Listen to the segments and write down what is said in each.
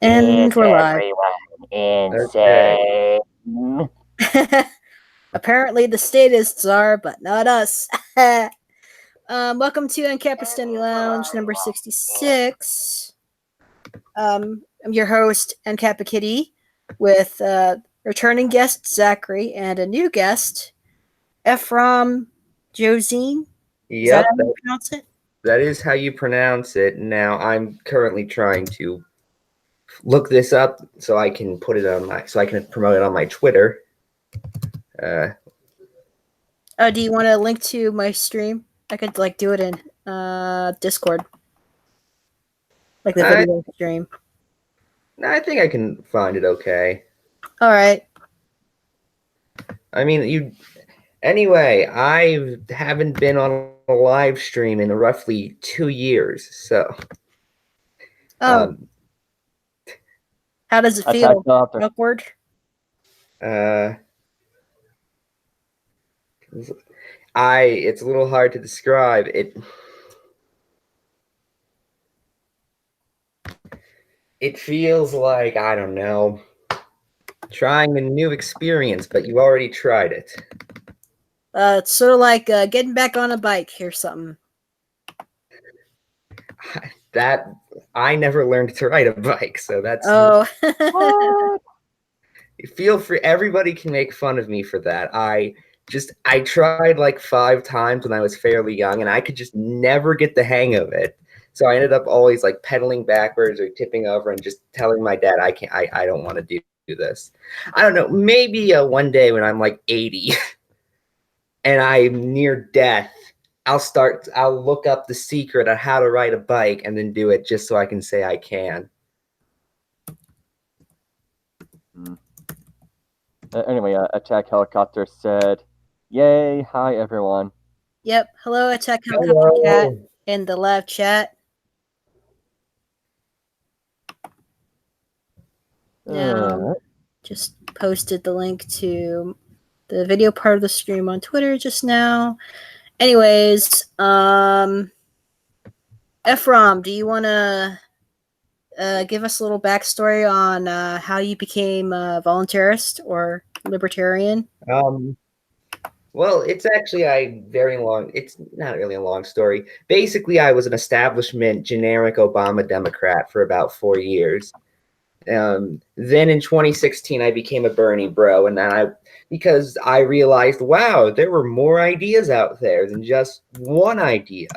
And Is we're live. everyone insane? Apparently the statists are, but not us. Welcome to AncapistaniLounge number 66. I'm your host, Ancapa Kitty, with returning guest Zachary and a new guest, Ephrom Josine. Is that Yep, how you pronounce it? that is how you pronounce it. Now, I'm currently trying to look this up so I can put it on so I can promote it on my Twitter. Do you want a link to my stream? I could do it in Discord, like the video stream. I think I can find it okay. All right. I mean, anyway, I haven't been on a live stream in roughly 2 years, so. How does it feel? Awkward? It's a little hard to describe. It feels like, I don't know, trying a new experience, but you already tried it. It's sort of like getting back on a bike or something. That I never learned to ride a bike, so that's. Oh. Feel free. Everybody can make fun of me for that. I tried like 5 times when I was fairly young, and I could just never get the hang of it. So I ended up always like pedaling backwards or tipping over and just telling my dad, I don't want to do this. I don't know. Maybe one day when I'm like 80 and I'm near death, I'll look up the secret on how to ride a bike and then do it just so I can say I can. Anyway, Attack Helicopter said, "Yay! Hi everyone." Yep. Hello, Attack Helicopter Cat in the live chat. Just posted the link to the video part of the stream on Twitter just now. Anyways, Ephrom, do you want to give us a little backstory on how you became a voluntarist or libertarian? Well, it's actually it's not really a long story. Basically, I was an establishment generic Obama Democrat for about 4 years. Then in 2016, I became a Bernie bro, and because I realized, wow, there were more ideas out there than just one idea.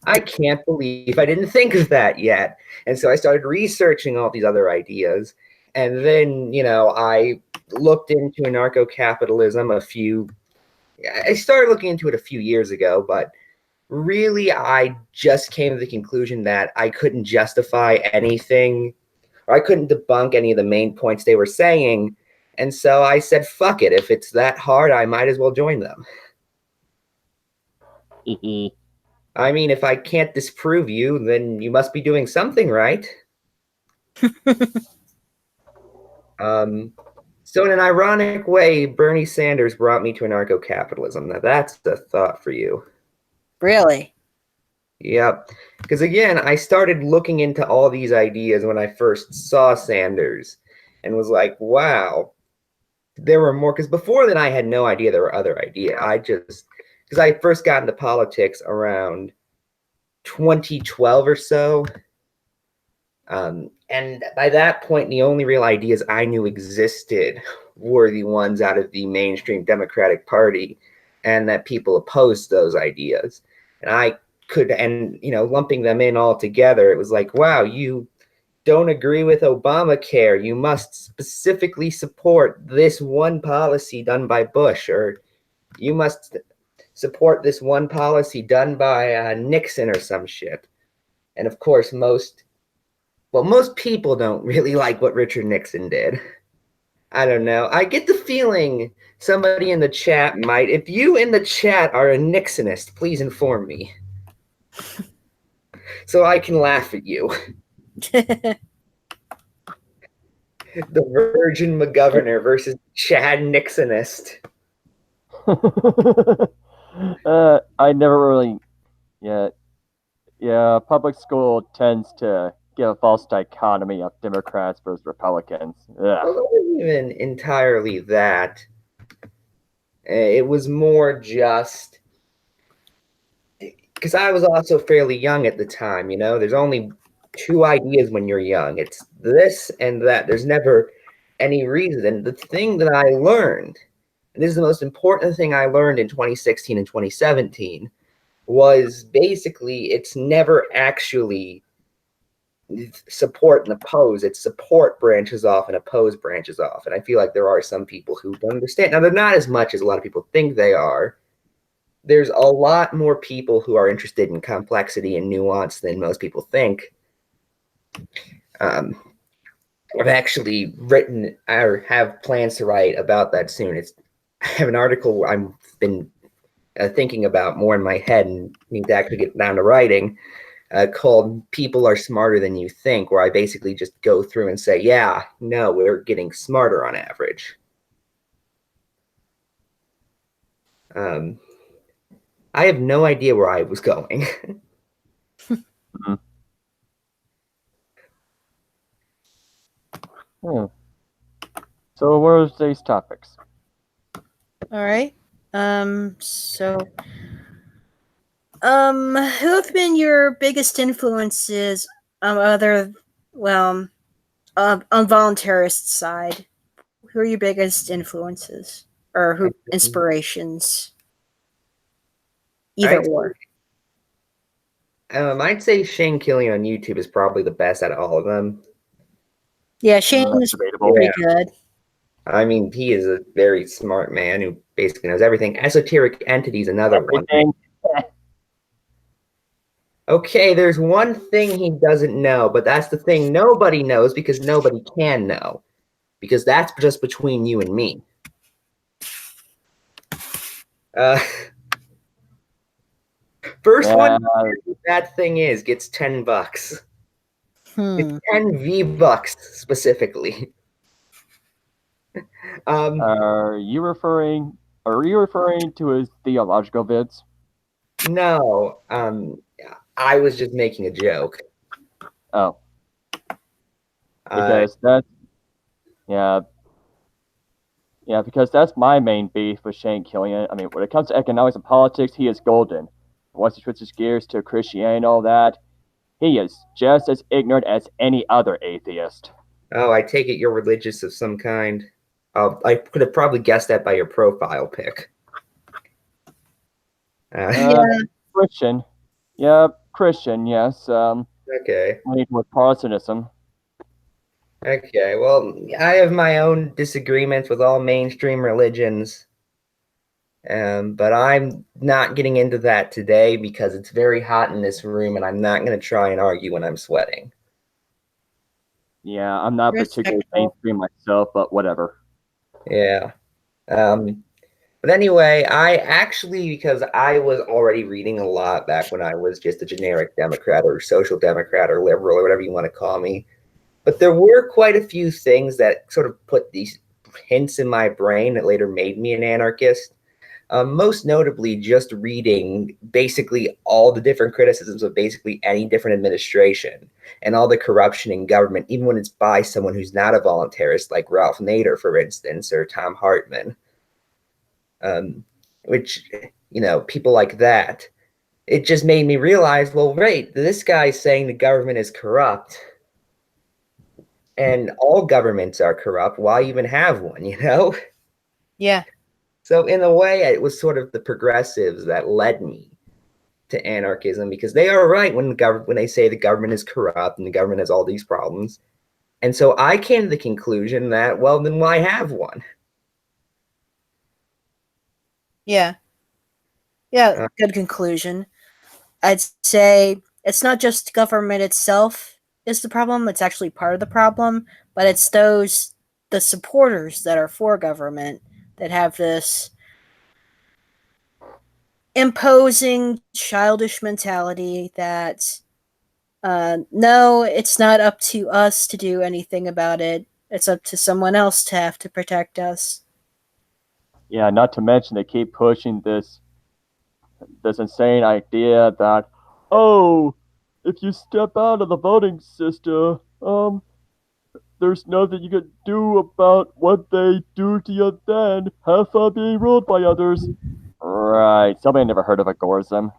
I can't believe I didn't think of that yet. And so I started researching all these other ideas. And then, I looked into anarcho-capitalism I started looking into it a few years ago, but really I just came to the conclusion that I couldn't justify anything, or I couldn't debunk any of the main points they were saying. And so I said, fuck it. If it's that hard, I might as well join them. I mean, if I can't disprove you, then you must be doing something right. So in an ironic way, Bernie Sanders brought me to anarcho-capitalism. Now that's the thought for you. Really? Yep. Because again, I started looking into all these ideas when I first saw Sanders and was like, wow, there were more. Because before then, I had no idea there were other ideas. Because I first got into politics around 2012 or so. And by that point, the only real ideas I knew existed were the ones out of the mainstream Democratic Party, and that people opposed those ideas. And lumping them in all together, it was like, wow, you don't agree with Obamacare. You must specifically support this one policy done by Bush, or you must support this one policy done by Nixon or some shit. And of course, most people don't really like what Richard Nixon did. I don't know. I get the feeling somebody in the chat might. If you in the chat are a Nixonist, please inform me so I can laugh at you. The Virgin McGovernor versus Chad Nixonist. I never really, yeah. Public school tends to give a false dichotomy of Democrats versus Republicans. Well, it wasn't even entirely that. It was more just because I was also fairly young at the time. There's only two ideas when you're young. It's this and that. There's never any reason. And the thing that I learned, and this is the most important thing I learned in 2016 and 2017, was basically it's never actually support and oppose. It's support branches off and oppose branches off. And I feel like there are some people who don't understand. Now, they're not as much as a lot of people think they are. There's a lot more people who are interested in complexity and nuance than most people think. I've actually written or have plans to write about that soon. I have an article I've been thinking about more in my head and need to actually get down to writing called People Are Smarter Than You Think, where I basically just go through and say, yeah, no, we're getting smarter on average. I have no idea where I was going. Mm-hmm. So what are today's topics? All right. Who have been your biggest influences on on voluntarist side? Who are your biggest influences or inspirations? Either or. I'd say Shane Killian on YouTube is probably the best out of all of them. Yeah, Shane is pretty good. I mean, he is a very smart man who basically knows everything. Esoteric Entity's another one. Okay, there's one thing he doesn't know, but that's the thing nobody knows because nobody can know. Because that's just between you and me. First one, that thing gets $10. It's 10 V-Bucks specifically. Are you referring to his theological vids? No, I was just making a joke. Oh, because because that's my main beef with Shane Killian. I mean, when it comes to economics and politics, he is golden. Once he switches gears to Christianity and all that, he is just as ignorant as any other atheist. Oh, I take it you're religious of some kind. I could have probably guessed that by your profile pic. Christian. Yeah, Christian, yes. Okay. Leaning with Protestantism. Okay, well, I have my own disagreements with all mainstream religions. But I'm not getting into that today because it's very hot in this room and I'm not going to try and argue when I'm sweating. Yeah, I'm not particularly mainstream myself, but whatever. Yeah. But anyway, because I was already reading a lot back when I was just a generic Democrat or social Democrat or liberal or whatever you want to call me. But there were quite a few things that sort of put these hints in my brain that later made me an anarchist. Most notably, just reading basically all the different criticisms of basically any different administration and all the corruption in government, even when it's by someone who's not a voluntarist, like Ralph Nader, for instance, or Tom Hartman. Which, people like that. It just made me realize, well, right, this guy's saying the government is corrupt. And all governments are corrupt. Why even have one, Yeah. So in a way, it was sort of the progressives that led me to anarchism because they are right when they say the government is corrupt and the government has all these problems. And so I came to the conclusion that, well, then why have one? Yeah. Yeah, good conclusion. I'd say it's not just government itself is the problem, it's actually part of the problem, but it's the supporters that are for government that have this imposing childish mentality that no, it's not up to us to do anything about it. It's up to someone else to have to protect us. Yeah, not to mention they keep pushing this insane idea that, oh, if you step out of the voting system, there's nothing you can do about what they do to you then. Have fun being ruled by others. Right. Somebody never heard of agorism.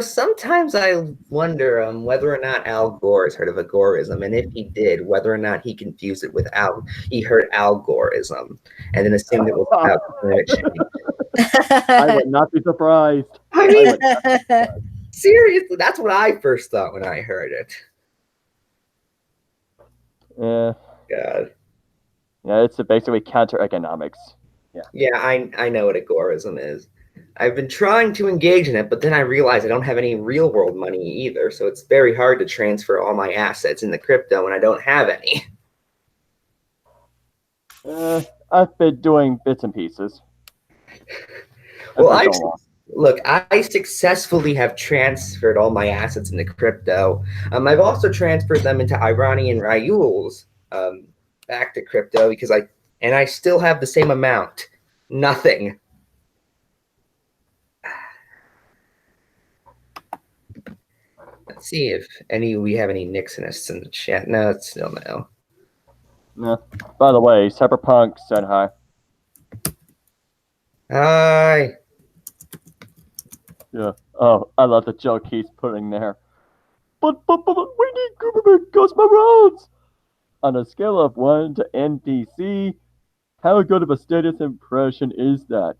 Sometimes I wonder whether or not Al Gore has heard of agorism, and if he did, whether or not he confused it with he heard algorithm, and then assumed it was about climate change. I would not be surprised. I mean, seriously, that's what I first thought when I heard it. Yeah. God. Yeah, it's basically counter economics. Yeah, I know what agorism is. I've been trying to engage in it, but then I realized I don't have any real world money either, so it's very hard to transfer all my assets into crypto when I don't have any. I've been doing bits and pieces. Well, I successfully have transferred all my assets into crypto. I've also transferred them into Iranian Ryuls back to crypto because I still have the same amount. Nothing. Let's see if we have any Nixonists in the chat. No, it's still no. No. By the way, Cyberpunk said hi. Hi. Yeah. Oh, I love the joke he's putting there. But we need government cosmonauts! On a scale of 1 to NPC, how good of a status impression is that?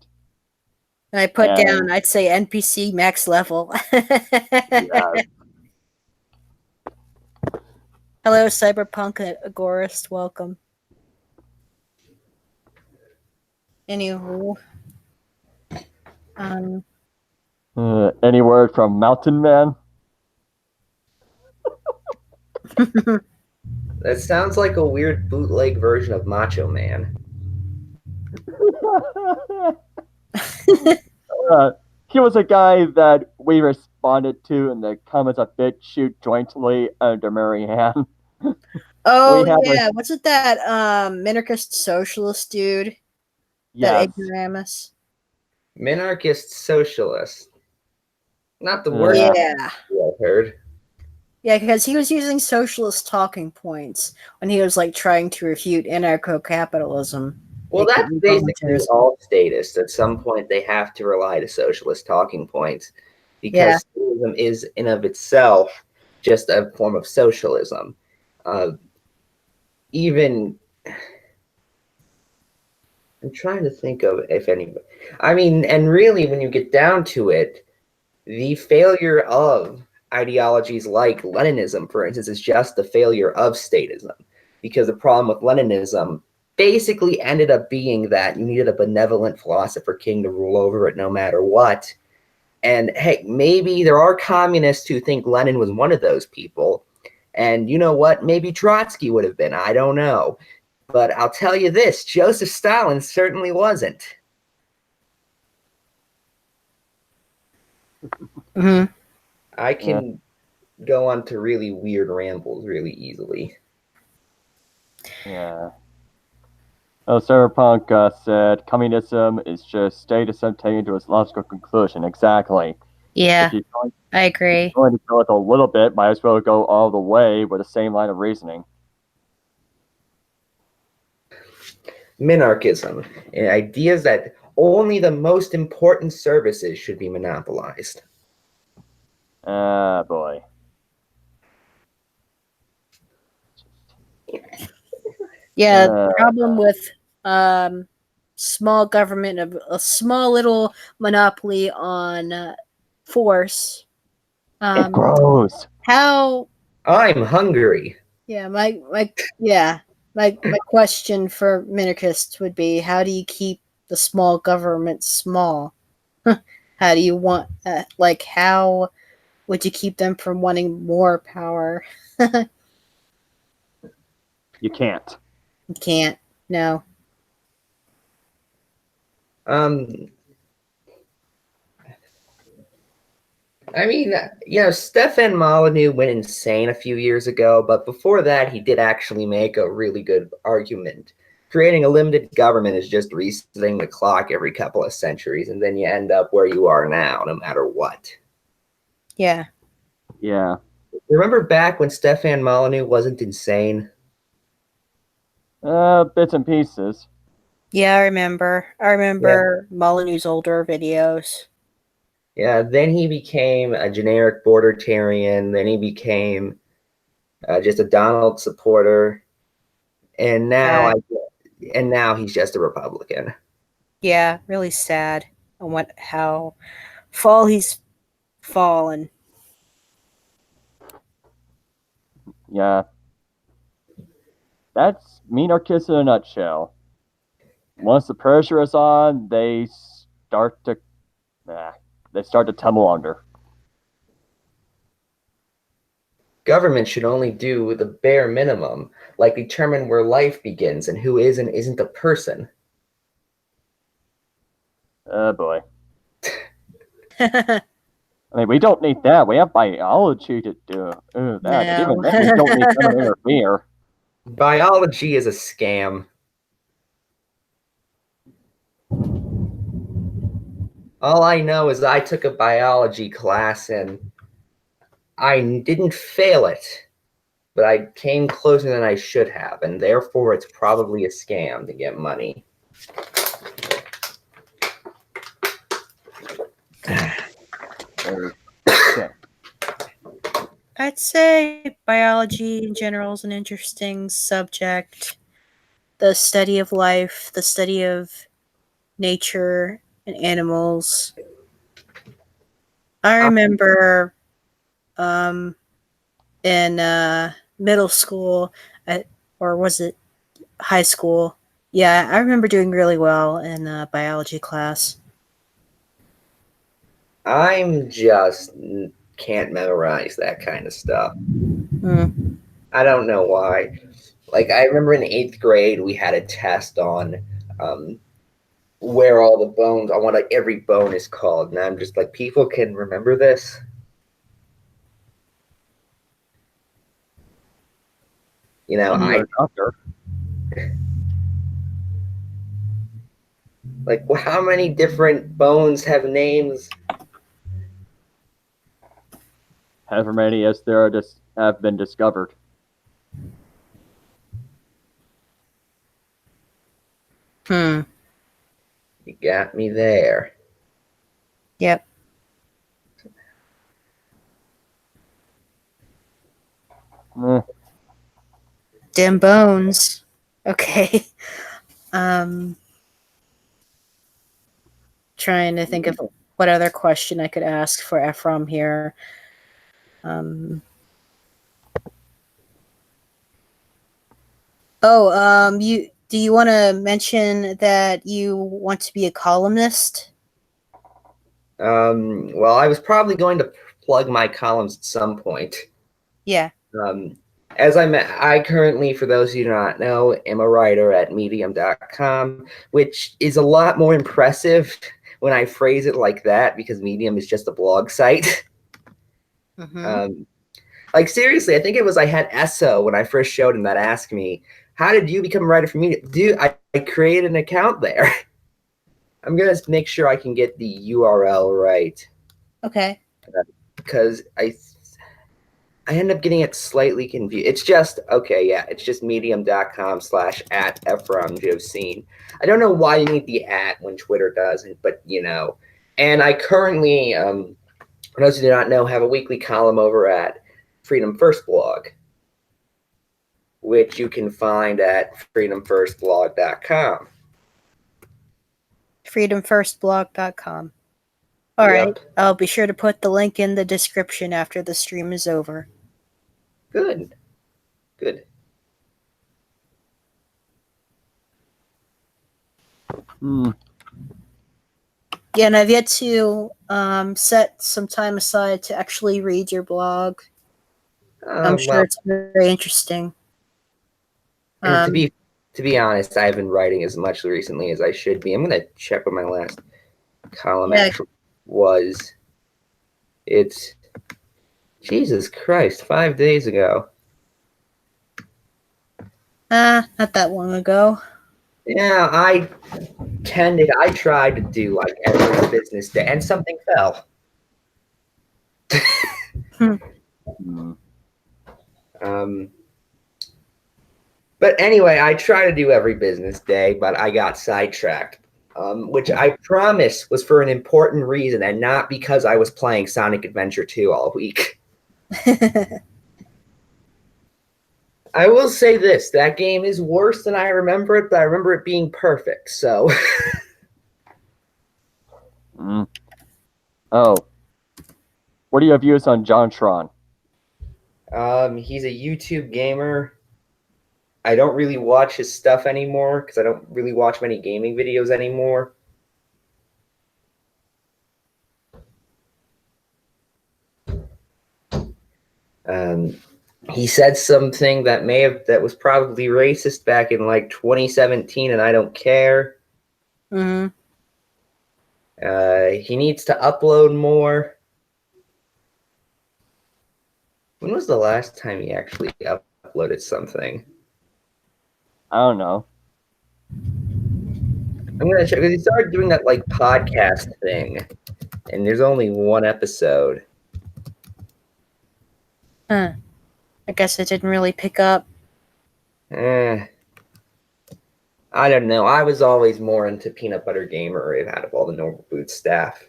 I put down, I'd say NPC max level. Yeah. Hello, Cyberpunk Agorist. Welcome. Anywho. Any word from Mountain Man? That sounds like a weird bootleg version of Macho Man. He was a guy that we responded to in the comments of BitChute jointly under Marianne. Oh, yeah. What's it that minarchist socialist dude? Yes. That ignoramus? Minarchist socialist. Not the word I've heard. Yeah, because he was using socialist talking points when he was like trying to refute anarcho-capitalism. Well, that's basically all statists. At some point, they have to rely to socialist talking points because statism is, in of itself, just a form of socialism. I'm trying to think of if anybody. I mean, and really, when you get down to it, the failure of ideologies like Leninism, for instance, is just the failure of statism. Because the problem with Leninism basically ended up being that you needed a benevolent philosopher king to rule over it no matter what. And hey, maybe there are communists who think Lenin was one of those people. And you know what? Maybe Trotsky would have been. I don't know. But I'll tell you this, Joseph Stalin certainly wasn't. Mm-hmm. I can go on to really weird rambles really easily. Yeah. Oh, Cyberpunk said communism is just statism taken to its logical conclusion. Exactly. Yeah, I agree. If you're going to go with a little bit, might as well go all the way with the same line of reasoning. Minarchism, ideas that only the most important services should be monopolized. Ah, boy. Yeah, the problem with small government, of a small little monopoly on force. It grows. How? I'm hungry. Yeah, my question for minarchists would be: how do you keep the small government small? How do you want? How would you keep them from wanting more power? You can't. You can't. No. I mean, Stefan Molyneux went insane a few years ago, but before that, he did actually make a really good argument. Creating a limited government is just resetting the clock every couple of centuries, and then you end up where you are now, no matter what. Yeah. Yeah. Remember back when Stefan Molyneux wasn't insane? Bits and pieces. Yeah, I remember. I remember Molyneux's older videos. Yeah, then he became a generic bordertarian. Then he became just a Donald supporter, and now he's just a Republican. Yeah, really sad on how fall he's fallen. Yeah. That's minarchists in a nutshell. Once the pressure is on, they start to tumble under. Government should only do the bare minimum, like determine where life begins and who is and isn't a person. Oh boy. I mean, we don't need that. We have biology to do that. No. And even then, we don't need them to interfere. Biology is a scam. All I know is I took a biology class and I didn't fail it, but I came closer than I should have, and therefore it's probably a scam to get money. Okay. I'd say biology in general is an interesting subject. The study of life, the study of nature and animals. I remember in middle school, or was it high school? Yeah, I remember doing really well in biology class. I'm just can't memorize that kind of stuff. Hmm. I don't know why. Like, I remember in 8th grade, we had a test on where all the bones, on what like every bone is called. And I'm just like, people can remember this? You know, You're a doctor. like, well, how many different bones have names? However many as there are have been discovered. Hmm. You got me there. Yep. Eh, Dim bones. Okay. Um, trying to think of what other question I could ask for Ephrom here. You do you want to mention that you want to be a columnist? Well, I was probably going to plug my columns at some point. Yeah. Um, I currently, for those who do not know, am a writer at medium.com, which is a lot more impressive when I phrase it like that because Medium is just a blog site. Mm-hmm. Like, seriously, I think it was I had Esso when I first showed him that asked me, how did you become a writer for Medium? Dude, I created an account there. I'm going to make sure I can get the URL right. Okay. Because I end up getting it slightly confused. It's just, okay, yeah, it's just medium.com/at Ephrom Josine. I don't know why you need the at when Twitter doesn't, but you know. And I currently, for those who do not know, have a weekly column over at Freedom First Blog, which you can find at freedomfirstblog.com. freedomfirstblog.com. All Yep. right. I'll be sure to put the link in the description after the stream is over. Good. Good. Yeah, and I've yet to set some time aside to actually read your blog. I'm sure Well, it's very interesting. and to be honest, I've been writing as much recently as I should be. I'm gonna check what my last column actually was. It's Jesus Christ, 5 days ago. Not that long ago. Yeah, I tried to do like every business day, and something fell. Hmm. But anyway, I try to do every business day, but I got sidetracked, which I promise was for an important reason and not because I was playing Sonic Adventure 2 all week. I will say this, that game is worse than I remember it, but I remember it being perfect, so. Mm. Oh. What are your views on JonTron? He's a YouTube gamer. I don't really watch his stuff anymore because I don't really watch many gaming videos anymore. He said something that was probably racist back in like 2017, and I don't care. Mm-hmm. He needs to upload more. When was the last time he actually uploaded something? I don't know. I'm gonna check because he started doing that like podcast thing, and there's only one episode. Huh. I guess it didn't really pick up. I don't know. I was always more into Peanut Butter Gamer out of all the Normal Boot staff.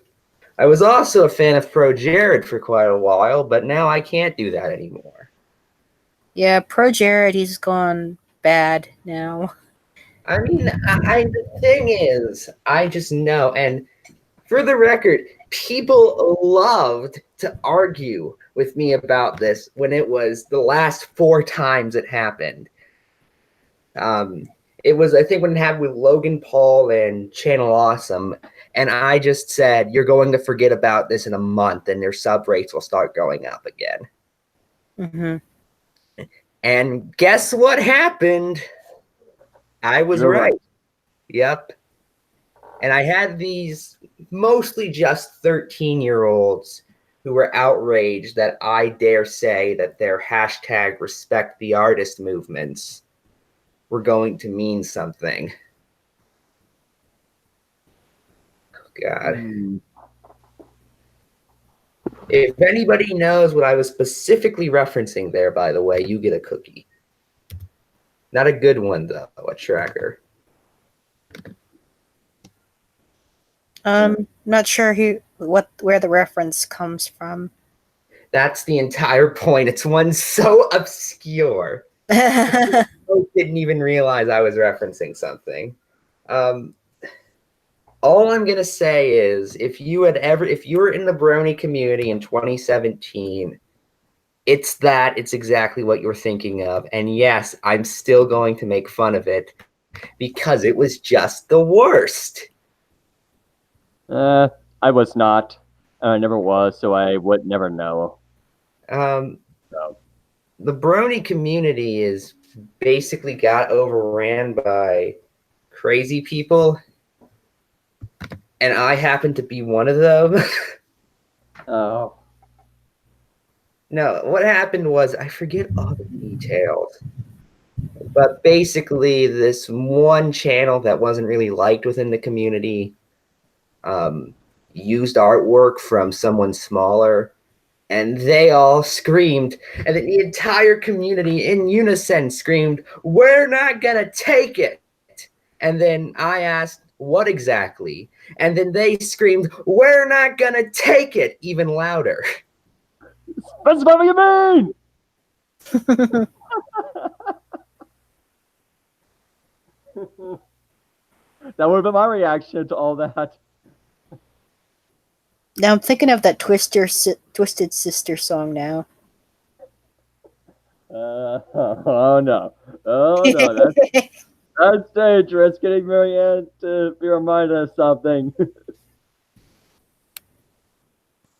I was also a fan of Pro Jared for quite a while, but now I can't do that anymore. Yeah, Pro Jared, he's gone bad now. I mean, the thing is, I just know, and for the record, people loved to argue with me about this when it was the last 4 times it happened. It was, I think, when it happened with Logan Paul and Channel Awesome, and I just said, you're going to forget about this in a month, and their sub rates will start going up again. Mm-hmm. And guess what happened? I was right. Yep. And I had these mostly just 13-year-olds who were outraged that I dare say that their hashtag respect the artist movements were going to mean something. Oh, God. If anybody knows what I was specifically referencing there, by the way, you get a cookie. Not a good one, though, a tracker. Not sure where the reference comes from. That's the entire point. It's one so obscure. I didn't even realize I was referencing something. All I'm gonna say is, if you were in the brony community in 2017, it's exactly what you're thinking of. And yes, I'm still going to make fun of it because it was just the worst. I was not. I never was, so I would never know. The brony community is basically got overran by crazy people, and I happen to be one of them. Oh. No, what happened was, I forget all the details, but basically this one channel that wasn't really liked within the community used artwork from someone smaller, and they all screamed, and then the entire community in unison screamed, "We're not gonna take it!" And then I asked, "What exactly?" And then they screamed, "We're not gonna take it!" even louder. That's what you mean! That would have been my reaction to all that. Now I'm thinking of that Twisted Sister song now. Oh no. Oh no, that's dangerous. Getting Marianne to be reminded of something.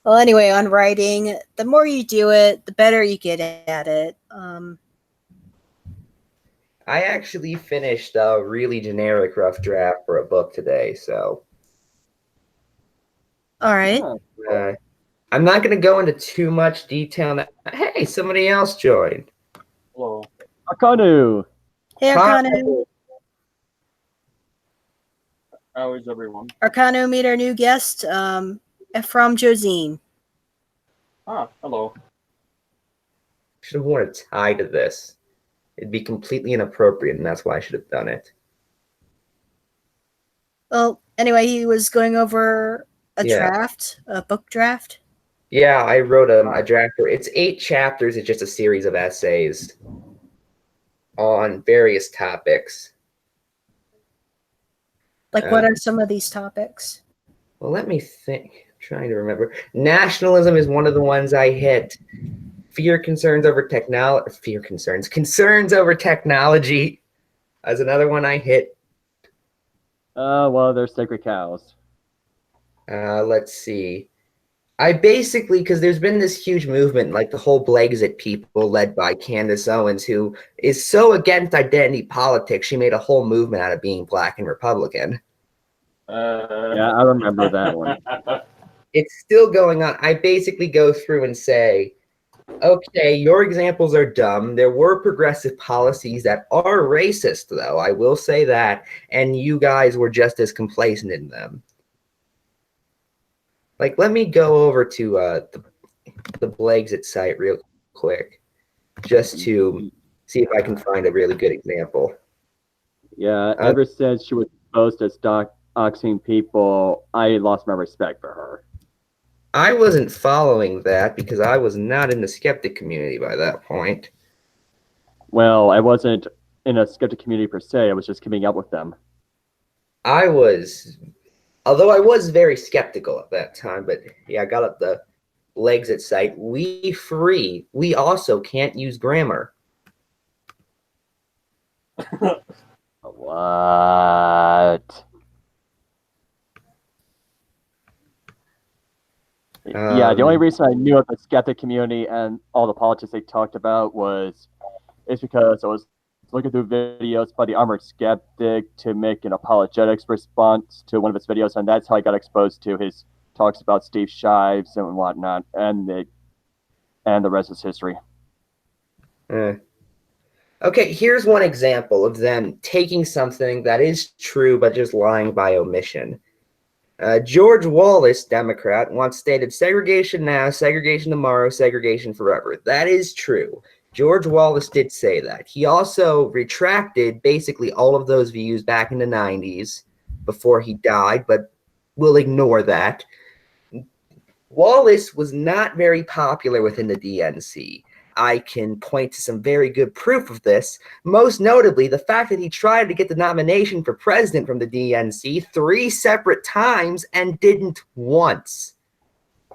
Well, anyway, on writing, the more you do it, the better you get at it. I actually finished a really generic rough draft for a book today, so. All right. I'm not going to go into too much detail. Hey, somebody else joined. Hello. Akanu. Hey, Arcano. How is everyone? Arcano, meet our new guest, Ephrom Josine. Ah, hello. should have worn a tie to this. It'd be completely inappropriate, and that's why I should have done it. Well, anyway, he was going over a Yeah. draft, a book draft. Yeah, I wrote a draft. It's 8 chapters. It's just a series of essays on various topics. Like, what are some of these topics? Well, let me think. I'm trying to remember. Nationalism is one of the ones I hit. Concerns over technology as another one I hit. Well, they're sacred cows. Let's see. I basically, because there's been this huge movement, like the whole Brexit people led by Candace Owens, who is so against identity politics, she made a whole movement out of being black and Republican. Yeah, I remember that one. It's still going on. I basically go through and say, okay, your examples are dumb. There were progressive policies that are racist, though. I will say that. And you guys were just as complacent in them. Like, let me go over to the Brexit site real quick, just to see if I can find a really good example. Yeah, ever since she was exposed as doxing people, I lost my respect for her. I wasn't following that because I was not in the skeptic community by that point. Well, I wasn't in a skeptic community per se. I was just keeping up with them. I was, although I was very skeptical at that time, but yeah, I got up the Brexit site. We also can't use grammar. What? Yeah, the only reason I knew of the skeptic community and all the politics they talked about is because I was looking through videos by the Armored Skeptic to make an apologetics response to one of his videos, and that's how I got exposed to his talks about Steve Shives and whatnot, and the rest is history. Okay, here's one example of them taking something that is true but just lying by omission. George Wallace, Democrat, once stated segregation now, segregation tomorrow, segregation forever. That is true. George Wallace did say that. He also retracted basically all of those views back in the 90s before he died, but we'll ignore that. Wallace was not very popular within the DNC. I can point to some very good proof of this, most notably the fact that he tried to get the nomination for president from the DNC 3 separate times and didn't once.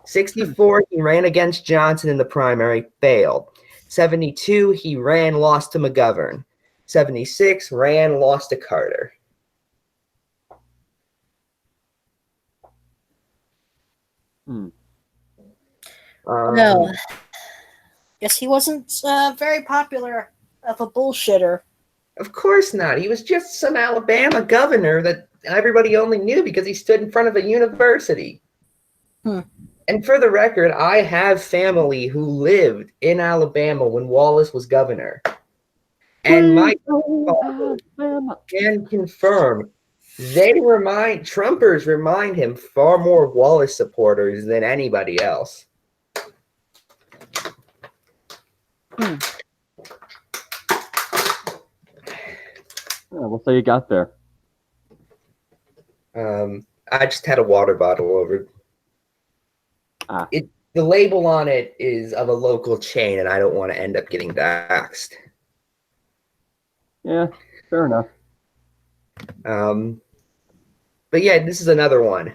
64, he ran against Johnson in the primary, failed. 72, he ran, lost to McGovern. 76, ran, lost to Carter. No. Guess he wasn't very popular of a bullshitter. Of course not. He was just some Alabama governor that everybody only knew because he stood in front of a university. And for the record, I have family who lived in Alabama when Wallace was governor. And my father can confirm Trumpers remind him far more of Wallace supporters than anybody else. We'll say you got there. I just had a water bottle over. The label on it is of a local chain, and I don't want to end up getting doxxed. Yeah, fair enough. But yeah, this is another one.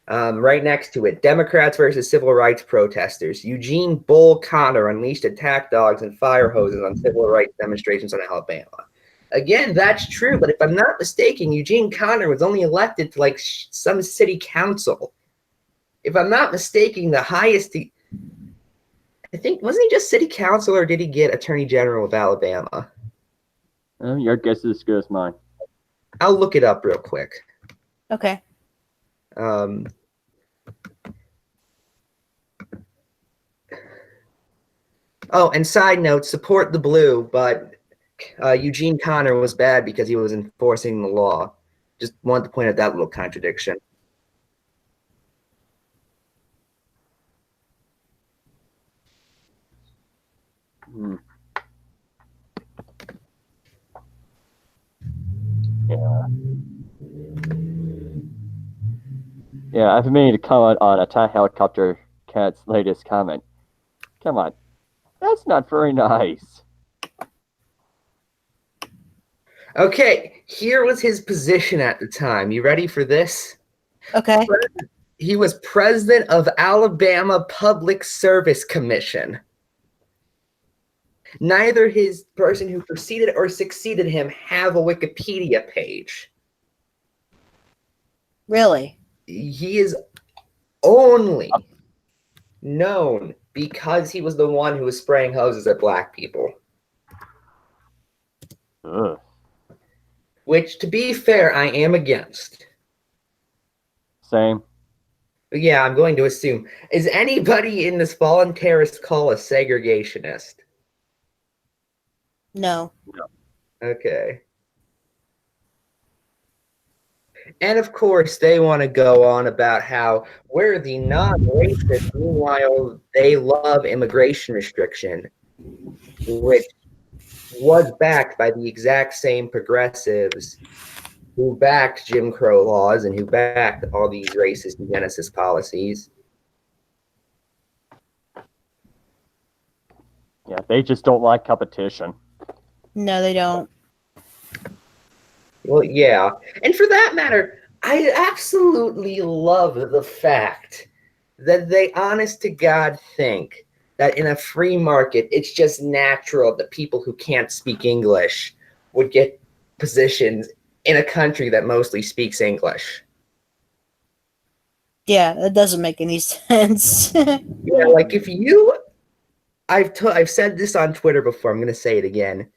Right next to it, Democrats versus civil rights protesters. Eugene Bull Connor unleashed attack dogs and fire hoses on civil rights demonstrations in Alabama. Again, that's true, but if I'm not mistaken, Eugene Connor was only elected to like some city council. If I'm not mistaken, the highest, I think, wasn't he just city council or did he get attorney general of Alabama? Your guess is as good as mine. I'll look it up real quick. Okay. Oh, and side note, support the blue, but Eugene Connor was bad because he was enforcing the law. Just wanted to point out that little contradiction. Hmm. Yeah. Yeah, I've been meaning to comment on Attack Helicopter Cat's latest comment. Come on. That's not very nice. Okay, here was his position at the time. You ready for this? Okay. He was president of Alabama Public Service Commission. Neither his person who preceded or succeeded him have a Wikipedia page. Really? He is only known because he was the one who was spraying hoses at black people. Ugh. Which, to be fair, I am against. Same. But yeah, I'm going to assume. Is anybody in this voluntarist call a segregationist? No. Okay. And of course, they want to go on about how we're the non-racist. Meanwhile, they love immigration restriction, which was backed by the exact same progressives who backed Jim Crow laws and who backed all these racist eugenicist policies. Yeah, they just don't like competition. No, they don't. Well, yeah. And for that matter, I absolutely love the fact that they honest to God think that in a free market, it's just natural that people who can't speak English would get positions in a country that mostly speaks English. Yeah, that doesn't make any sense. Yeah, like if you, I've said this on Twitter before, I'm going to say it again.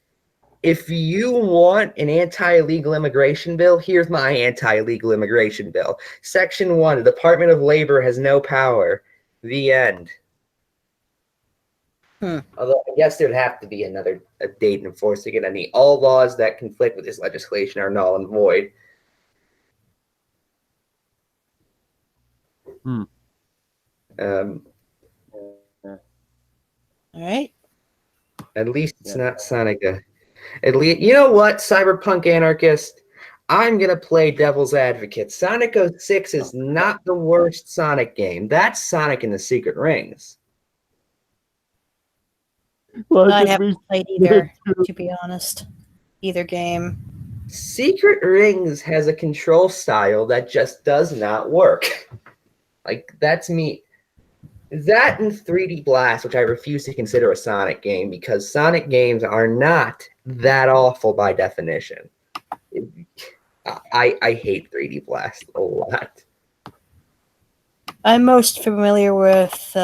If you want an anti-illegal immigration bill, here's my anti-illegal immigration bill. Section 1, the Department of Labor has no power. The end. Although I guess there'd have to be a date enforcing it. All laws that conflict with this legislation are null and void. Hmm. All right. At least it's not Sonica. At least, you know what, cyberpunk anarchist? I'm gonna play devil's advocate. Sonic 06 is not the worst Sonic game. That's Sonic and the Secret Rings. I haven't played either, to be honest. Either game. Secret Rings has a control style that just does not work. Like, that's me. That and 3D Blast, which I refuse to consider a Sonic game because Sonic games are not that awful by definition. I hate 3D Blast a lot. I'm most familiar with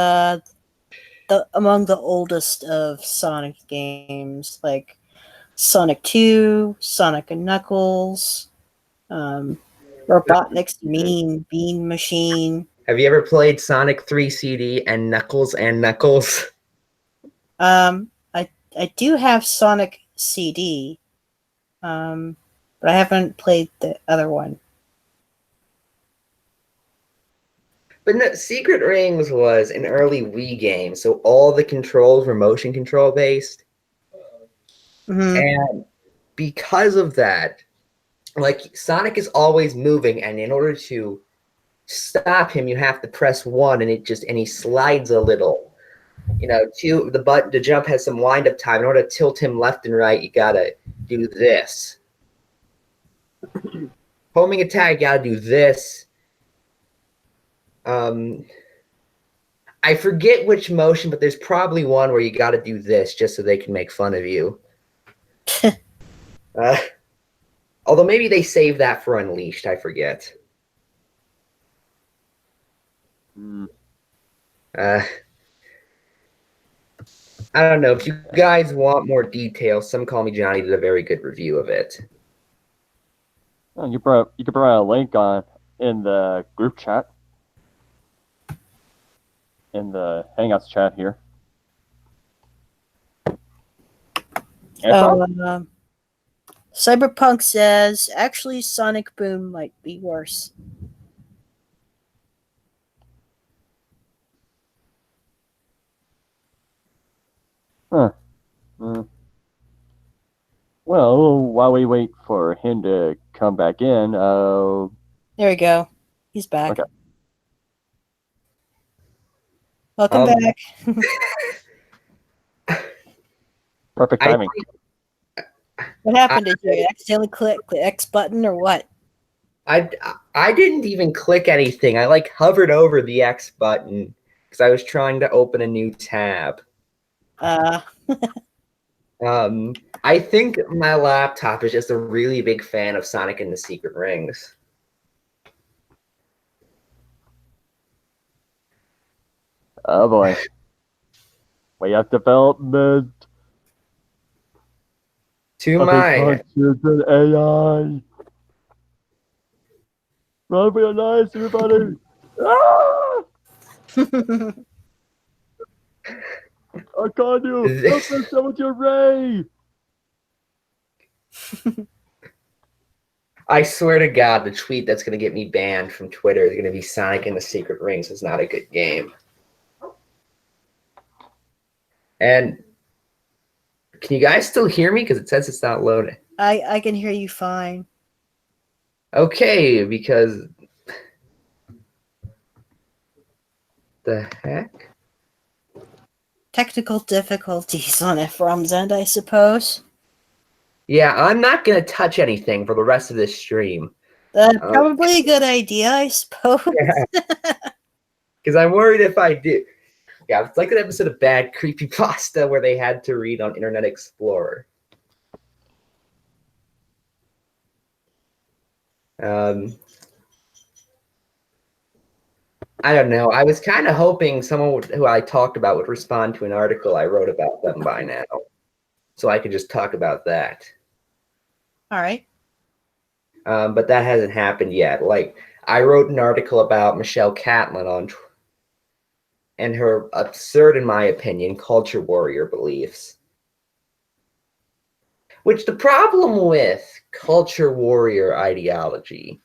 among the oldest of Sonic games, like Sonic 2, Sonic and Knuckles, Robotnik's Mean Bean Machine. Have you ever played Sonic 3 CD and Knuckles and Knuckles? I do have Sonic CD, but I haven't played the other one. But no, Secret Rings was an early Wii game, so all the controls were motion control based. Mm-hmm. And because of that, like Sonic is always moving, and in order to stop him, you have to press 1, and he slides a little. You know, the button to jump has some wind up time. In order to tilt him left and right, you gotta do this. Homing attack, you gotta do this. I forget which motion, but there's probably one where you gotta do this just so they can make fun of you. Although maybe they save that for Unleashed, I forget. I don't know. If you guys want more details, Some Call Me Johnny did a very good review of it. You could provide a link in the group chat, in the Hangouts chat here. Cyberpunk says, actually, Sonic Boom might be worse. Huh. Well, while we wait for him to come back in, There we go. He's back. Okay. Welcome back. Perfect timing. What happened? Did you accidentally click the X button or what? I didn't even click anything. I like hovered over the X button because I was trying to open a new tab. I think my laptop is just a really big fan of Sonic and the Secret Rings. Oh boy. We have development. To my conscious AI. Run for your lives, everybody! Ah! I caught you! Help us with your ray! I swear to God, the tweet that's going to get me banned from Twitter is going to be Sonic and the Secret Rings is not a good game. And can you guys still hear me? Because it says it's not loading. I can hear you fine. Okay, because the heck? Technical difficulties on Ephrom's end, I suppose. Yeah, I'm not going to touch anything for the rest of this stream. Probably a good idea, I suppose. Because I'm worried if I do. Yeah, it's like an episode of Bad Creepypasta where they had to read on Internet Explorer. I don't know. I was kind of hoping someone who I talked about would respond to an article I wrote about them by now. So I could just talk about that. All right. But that hasn't happened yet. Like, I wrote an article about Michelle Catlin and her absurd, in my opinion, culture warrior beliefs. Which the problem with culture warrior ideology,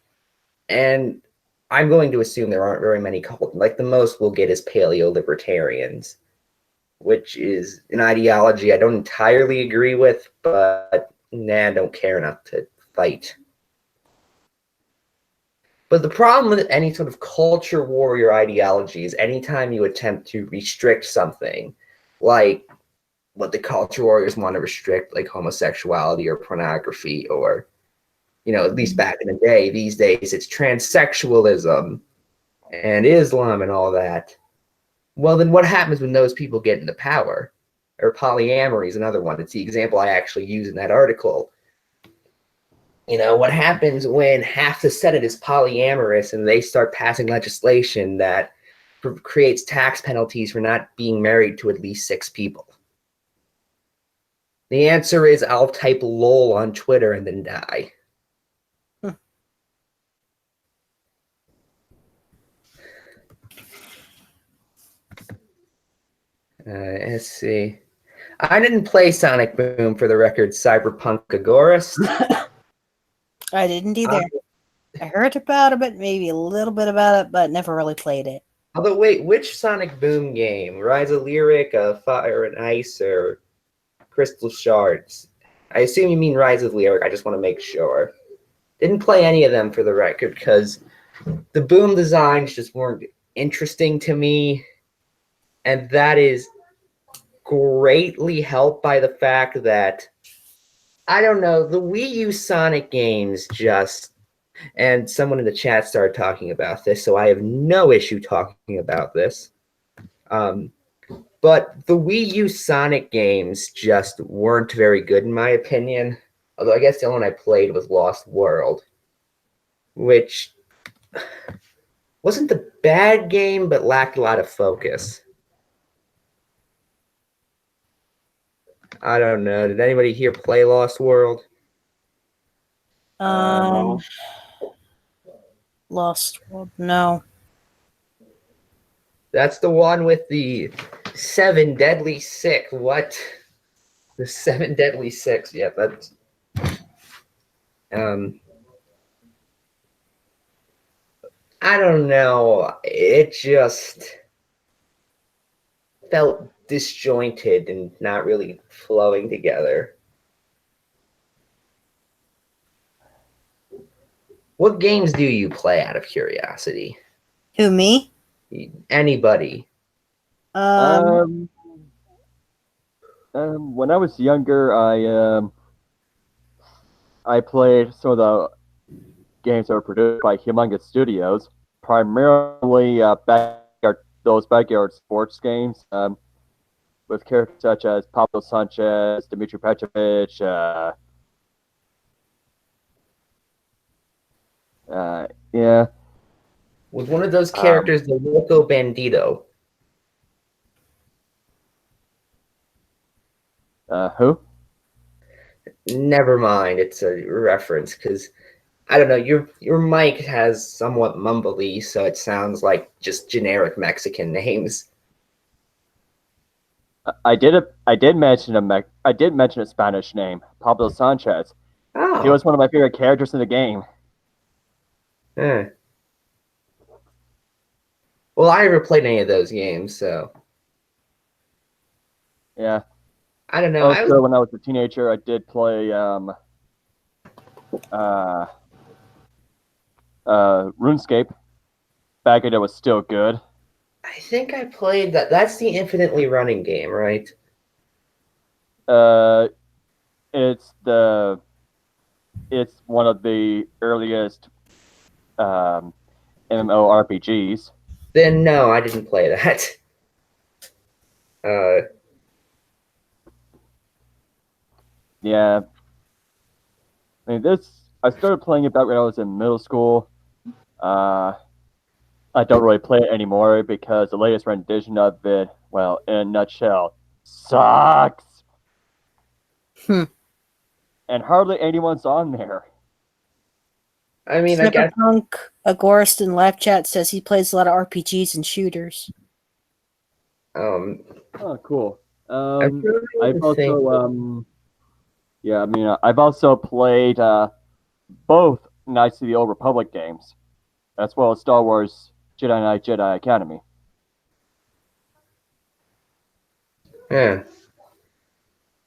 and I'm going to assume there aren't very many like the most we'll get is paleo-libertarians, which is an ideology I don't entirely agree with, but I don't care enough to fight. But the problem with any sort of culture warrior ideology is anytime you attempt to restrict something, like what the culture warriors want to restrict, like homosexuality or pornography, or, at least back in the day, these days it's transsexualism and Islam and all that. Well, then what happens when those people get into power? Or polyamory is another one. It's the example I actually use in that article. What happens when half the Senate is polyamorous and they start passing legislation that creates tax penalties for not being married to at least 6 people? The answer is I'll type lol on Twitter and then die. Let's see. I didn't play Sonic Boom, for the record, Cyberpunk Agorist. I didn't either. I heard about it, but maybe a little bit about it, but never really played it. Although, wait, which Sonic Boom game? Rise of Lyric, Fire and Ice, or Crystal Shards? I assume you mean Rise of Lyric. I just want to make sure. Didn't play any of them, for the record, because the Boom designs just weren't interesting to me. And that is greatly helped by the fact that, I don't know, the Wii U Sonic games just, and someone in the chat started talking about this, so I have no issue talking about this. But the Wii U Sonic games just weren't very good, in my opinion. Although I guess the only one I played was Lost World, which wasn't the bad game, but lacked a lot of focus. I don't know. Did anybody here play Lost World? No. Lost World, no. That's the one with the 7 deadly sick. What? The 7 deadly six. Yeah, that's. I don't know. It just felt disjointed and not really flowing together. What games do you play out of curiosity? Who, me? Anybody? Um, When I was younger, I played some of the games that were produced by humongous studios, primarily those backyard sports games, with characters such as Pablo Sanchez, Dmitry Petrovic, yeah, Was one of those characters the Loco Bandito? who? Never mind, it's a reference because I don't know. Your mic has somewhat mumbly, so it sounds like just generic Mexican names. I did mention a Spanish name, Pablo Sanchez. Oh, He was one of my favorite characters in the game. eh. Well, I never played any of those games, so Yeah. I don't know. Also, when I was a teenager, I did play RuneScape. Back when it was still good. I think I played that. That's the infinitely running game, right? It's one of the earliest MMORPGs. Then no, I didn't play that. Yeah. I mean, I started playing it back when I was in middle school. I don't really play it anymore because the latest rendition of it, well, in a nutshell, sucks. And hardly anyone's on there. I mean, I guess. Cyberpunk Agorist in live chat says he plays a lot of RPGs and shooters. Oh, cool. I'm I've also, yeah, I mean, I've also played both Knights of the Old Republic games, as well as Star Wars Jedi Knight Jedi Academy. Yeah.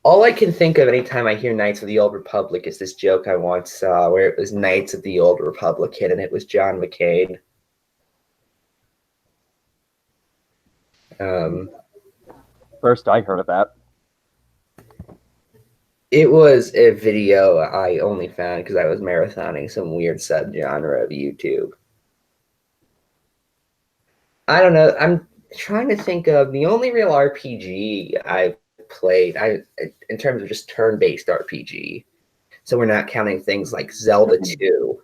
All I can think of anytime I hear Knights of the Old Republic is this joke I once saw where it was Knights of the Old Republican and it was John McCain. First I heard of that. It was a video I only found because I was marathoning some weird subgenre of YouTube. I don't know. I'm trying to think of the only real RPG I've played in terms of just turn-based RPG. So we're not counting things like Zelda 2.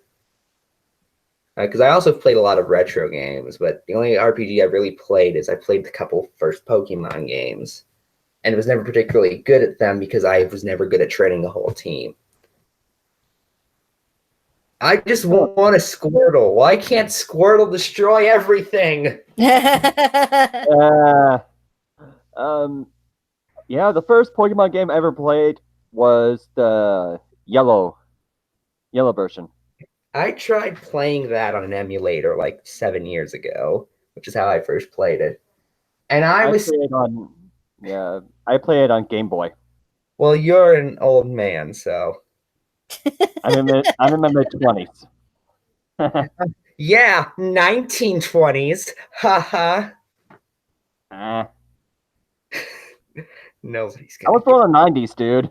Because I also played a lot of retro games, but the only RPG I've really played is I played the couple first Pokemon games. And was never particularly good at them because I was never good at training a whole team. I just want a Squirtle. Why can't Squirtle destroy everything? Yeah, the first Pokemon game I ever played was the yellow version. I tried playing that on an emulator like 7 years ago, which is how I first played it. And I play it on Game Boy. Well, you're an old man, so I'm in my mid-20s. yeah, 1920s. Haha. Nobody's gonna. I was born in the 90s, dude.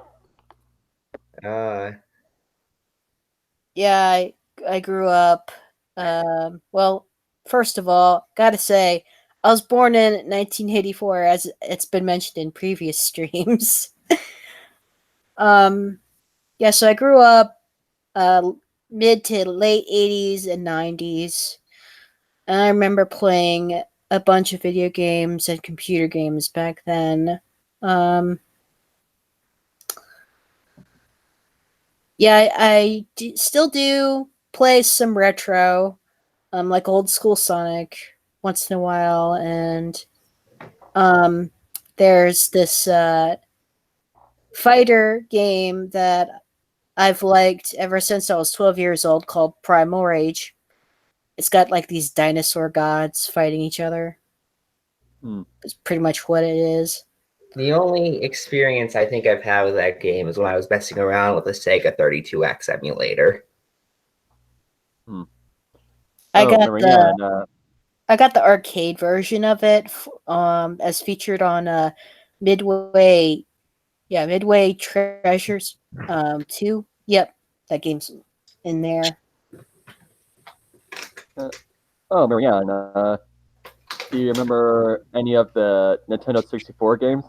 Yeah, I grew up. Well, first of all, gotta say, I was born in 1984, as it's been mentioned in previous streams. Yeah, so I grew up mid to late 80s and 90s. And I remember playing a bunch of video games and computer games back then. Yeah, I still do play some retro, like old school Sonic once in a while, and there's this fighter game that I've liked ever since I was 12 years old called Primal Rage. It's got like these dinosaur gods fighting each other. It's pretty much what it is. The only experience I think I've had with that game is when I was messing around with the Sega 32X emulator. I got remember, the and I got the arcade version of it, as featured on Midway. Yeah, Midway Treasures 2. Yep, that game's in there. remember, and do you remember any of the Nintendo 64 games?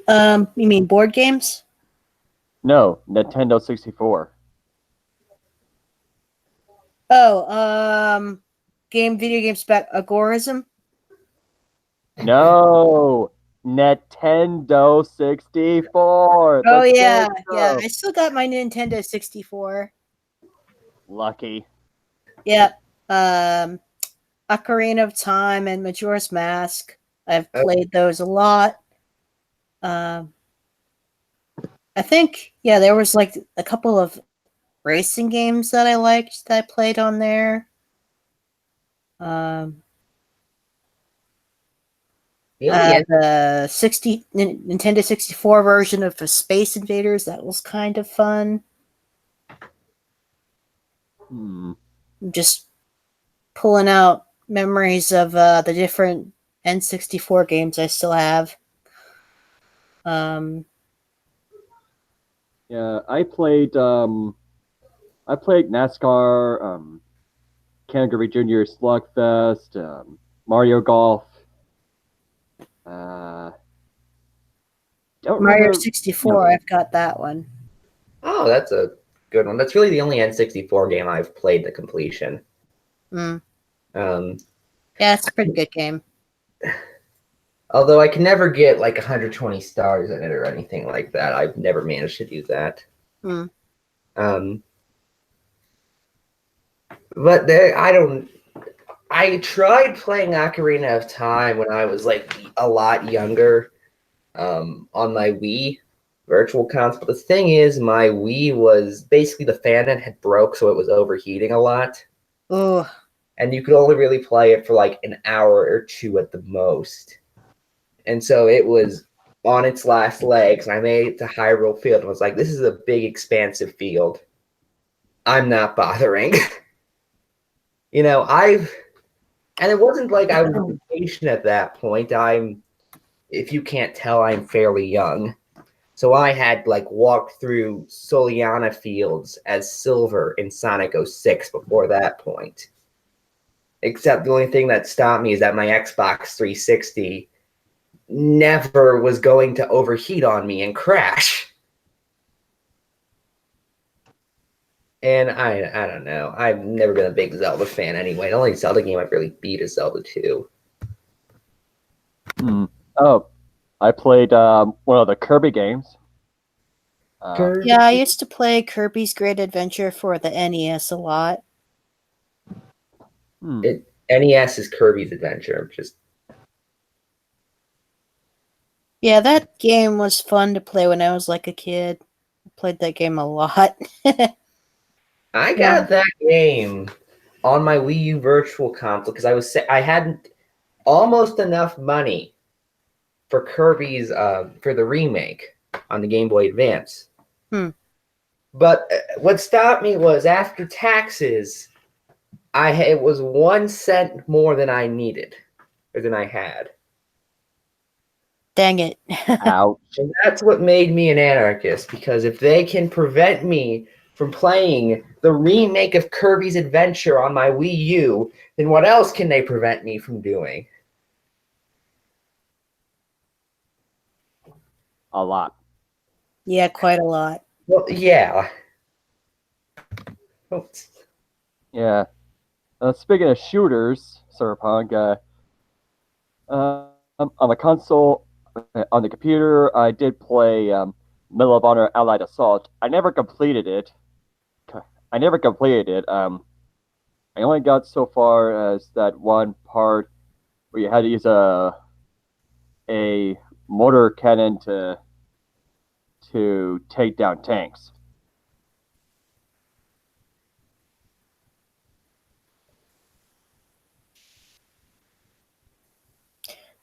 You mean board games? No, Nintendo 64. Oh, video games about agorism. No, Nintendo 64. Oh The yeah, big yeah. stuff. I still got my Nintendo 64. Lucky. Yep. Ocarina of Time and Majora's Mask. I've played those a lot. I think there was like a couple of racing games that I liked that I played on there. Yeah, The Nintendo 64 version of the Space Invaders, that was kind of fun. Just pulling out memories of the different N64 games I still have. Yeah, I played NASCAR, Kangaroo Junior Slugfest, Mario Golf. Don't Mario remember. 64, I've got that one. Oh, that's a good one. That's really the only N64 game I've played to completion. Mm. Um, Yeah, it's a pretty good game. Although I can never get like 120 stars in it or anything like that. I've never managed to do that. Mm. But I tried playing Ocarina of Time when I was like a lot younger, on my Wii Virtual Console. But the thing is, my Wii was basically the fan end had broke, so it was overheating a lot. Oh, And you could only really play it for like an hour or two at the most. And so it was on its last legs, and I made it to Hyrule Field and was like, this is a big, expansive field. I'm not bothering. And it wasn't like I was impatient at that point. If you can't tell, I'm fairly young. So I had like walked through Soliana Fields as Silver in Sonic 06 before that point. Except the only thing that stopped me is that my Xbox 360 never was going to overheat on me and crash. And I don't know. I've never been a big Zelda fan anyway. The only Zelda game I've really beat is Zelda 2. Oh, I played one of the Kirby games. yeah, I used to play Kirby's Great Adventure for the NES a lot. NES is Kirby's Adventure. Yeah, that game was fun to play when I was like a kid. I played that game a lot. I got that game on my Wii U Virtual Console because I hadn't almost enough money for Kirby's for the remake on the Game Boy Advance. But what stopped me was after taxes, it was 1 cent more than I needed or than I had. Dang it. Ouch. And that's what made me an anarchist, because if they can prevent me from playing the remake of Kirby's Adventure on my Wii U, then what else can they prevent me from doing? A lot. Yeah, quite a lot. Well, yeah. Yeah. Speaking of shooters, Cyberpunk, on the console, on the computer, I did play Medal of Honor Allied Assault. I never completed it. I only got so far as that one part where you had to use a mortar cannon to take down tanks.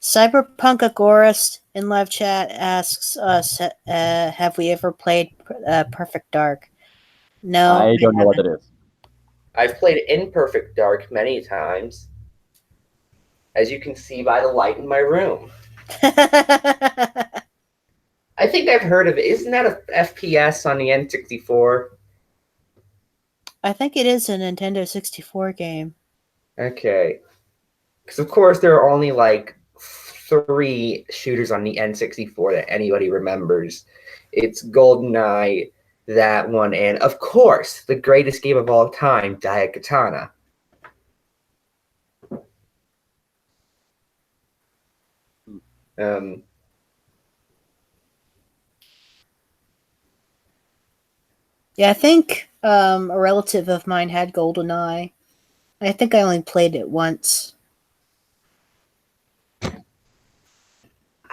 Cyberpunk Agorist in live chat asks us, have we ever played Perfect Dark? No. I don't know what that is. I've played Imperfect Dark many times, as you can see by the light in my room. I think I've heard of it. Isn't that a FPS on the N64? I think it is a Nintendo 64 game. Okay. Because, of course, there are only like 3 shooters on the N64 that anybody remembers. It's GoldenEye, that one, and, of course, the greatest game of all time, Daikatana. Yeah, I think a relative of mine had GoldenEye. I think I only played it once.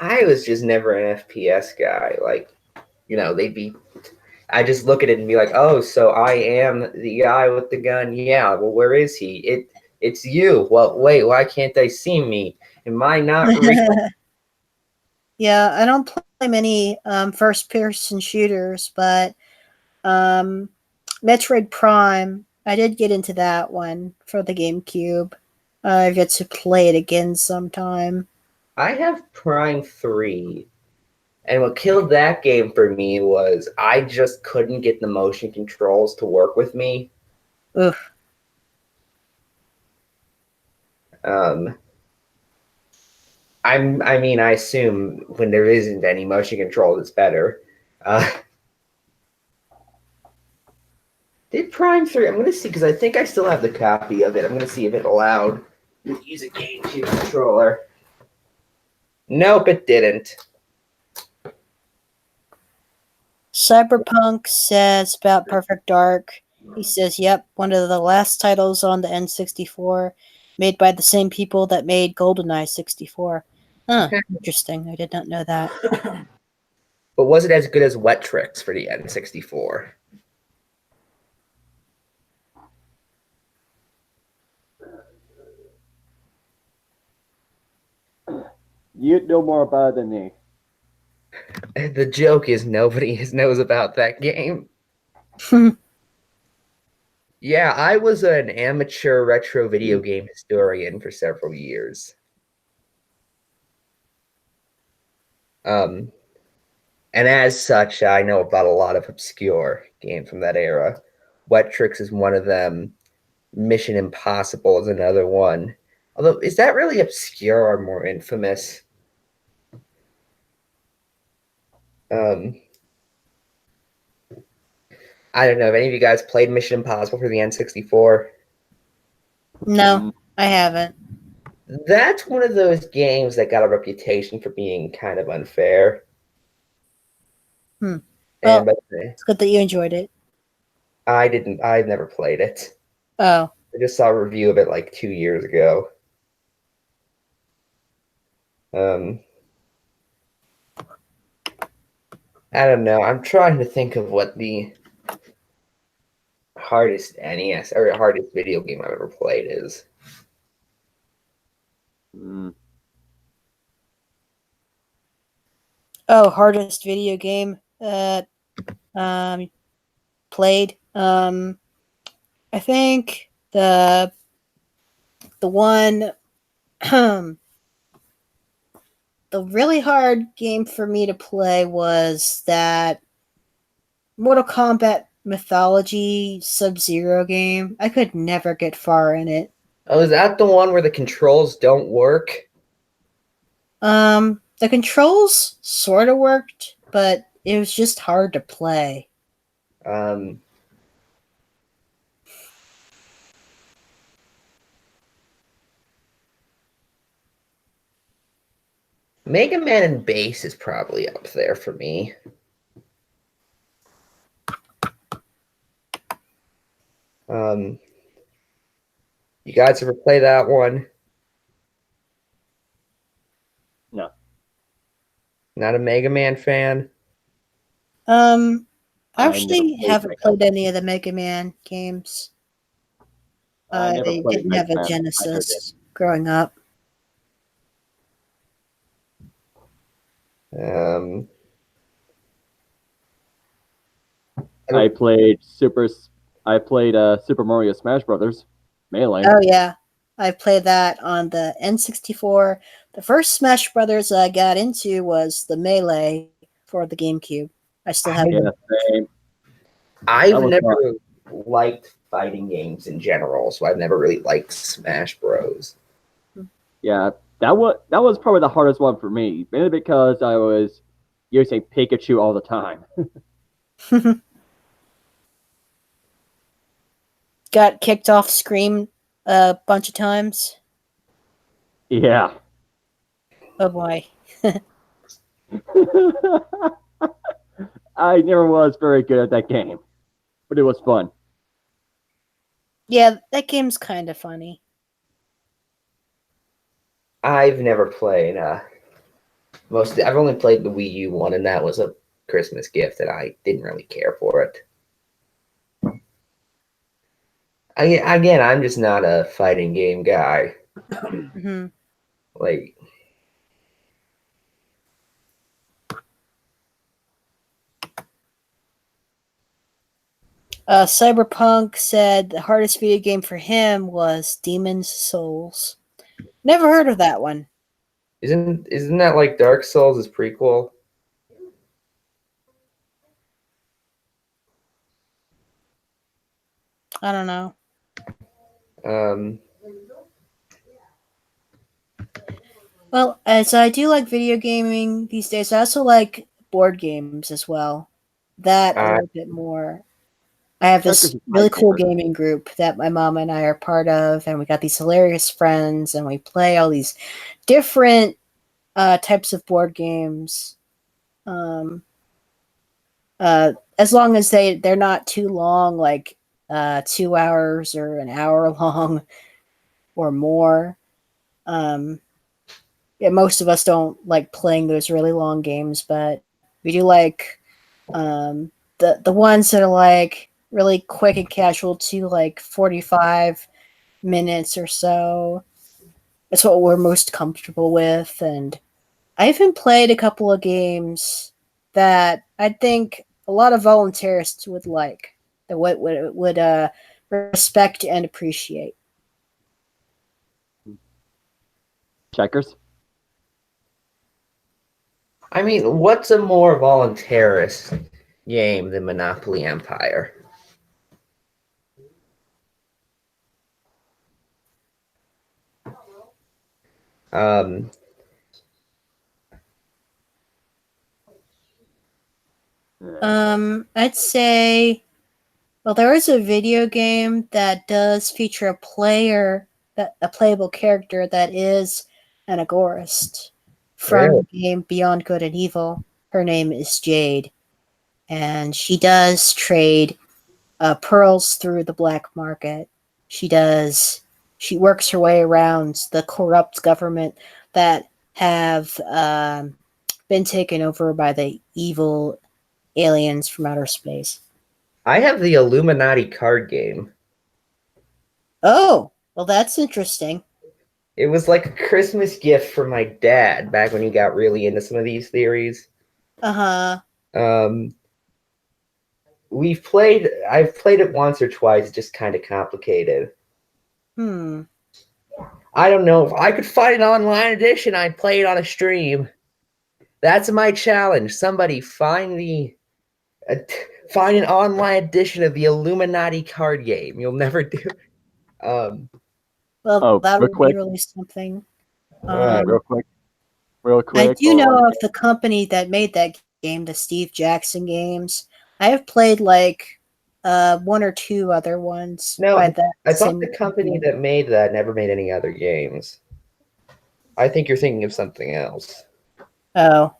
I was just never an FPS guy. Like, they'd be. I just look at it and be like, oh, so I am the guy with the gun. Yeah, well, where is he? It's you. Well, wait, why can't they see me? Am I not real? Yeah, I don't play many first-person shooters, but Metroid Prime, I did get into that one for the GameCube. I've yet to play it again sometime. I have Prime 3. And what killed that game for me was I just couldn't get the motion controls to work with me. Oof. I assume when there isn't any motion control, it's better. Did Prime 3? I'm going to see, because I think I still have the copy of it. I'm going to see if it allowed me to use a GameCube controller. Nope, it didn't. Cyberpunk says about Perfect Dark. He says, yep, one of the last titles on the N64, made by the same people that made GoldenEye 64. Huh, interesting. I did not know that. But was it as good as Wet Tricks for the N64? You know more about it than me. The joke is nobody knows about that game. Yeah, I was an amateur retro video game historian for several years. And as such, I know about a lot of obscure games from that era. Wet Tricks is one of them. Mission Impossible is another one. Although, is that really obscure or more infamous? I don't know. Have any of you guys played Mission Impossible for the N64? No, I haven't. That's one of those games that got a reputation for being kind of unfair. Well, And it's good that you enjoyed it. I didn't. I've never played it. Oh. I just saw a review of it like 2 years ago. I don't know. I'm trying to think of what the hardest NES or hardest video game I've ever played is. Oh, hardest video game played. I think the one the really hard game for me to play was that Mortal Kombat Mythology Sub-Zero game. I could never get far in it. Oh, is that the one where the controls don't work? The controls sort of worked, but it was just hard to play. Mega Man and Bass is probably up there for me. You guys ever play that one? No. Not a Mega Man fan? I actually played haven't Mega played any of the Mega Man games. I never I played didn't Mega have a Man. I heard Genesis growing up. Um, I played Super Mario Smash Brothers Melee. Oh yeah, I played that on the N64. The first Smash Brothers I got into was the Melee for the GameCube. I still have. Yeah, same. I've That was never fun. liked fighting games in general, so I've never really liked Smash Bros. Yeah, that was probably the hardest one for me, mainly because I was using Pikachu all the time. Got kicked off Scream a bunch of times. Yeah. Oh boy. I never was very good at that game, but it was fun. Yeah, that game's kind of funny. I've never played I've only played the Wii U one, and that was a Christmas gift, and I didn't really care for it. Again, I'm just not a fighting game guy. Hmm. Like, Cyberpunk said the hardest video game for him was Demon's Souls. Never heard of that one. isn't that like Dark Souls' prequel? I don't know. Um, Well, as I do like video gaming these days, I also like board games as well. That a I little bit more. I have Checkers this is my really cool favorite. gaming group that my mom and I are part of, and we got these hilarious friends, and we play all these different types of board games. Um, as long as they're not too long, like 2 hours or an hour long or more. Um, yeah, most of us don't like playing those really long games, but we do like the ones that are like really quick and casual to like 45 minutes or so. That's what we're most comfortable with. And I even played a couple of games that I think a lot of volunteerists would like, that would respect and appreciate. Checkers. mean, what's a more voluntarist game than Monopoly Empire? Um, I'd say, well, there is a video game that does feature a playable character that is an agorist from really? the game Beyond Good and Evil. Her name is Jade, and she does trade pearls through the black market. She does. She works her way around the corrupt government that have been taken over by the evil aliens from outer space. I have the Illuminati card game. Oh, well, that's interesting. It was like a Christmas gift for my dad back when he got really into some of these theories. Uh huh. Um, I've played it once or twice, just kind of complicated. Hmm. I don't know. If I could find an online edition, I'd play it on a stream. That's my challenge. Somebody uh, find an online edition of the Illuminati card game. You'll never do. Um, Well, Oh, that real would be quick. really something. uh, Real quick. Real I quick. do know of the company that made that game, the Steve Jackson games. I have played like one or two other ones no, by that I thought same the company company. that made that never made any other games. I think you're thinking of something else. Oh,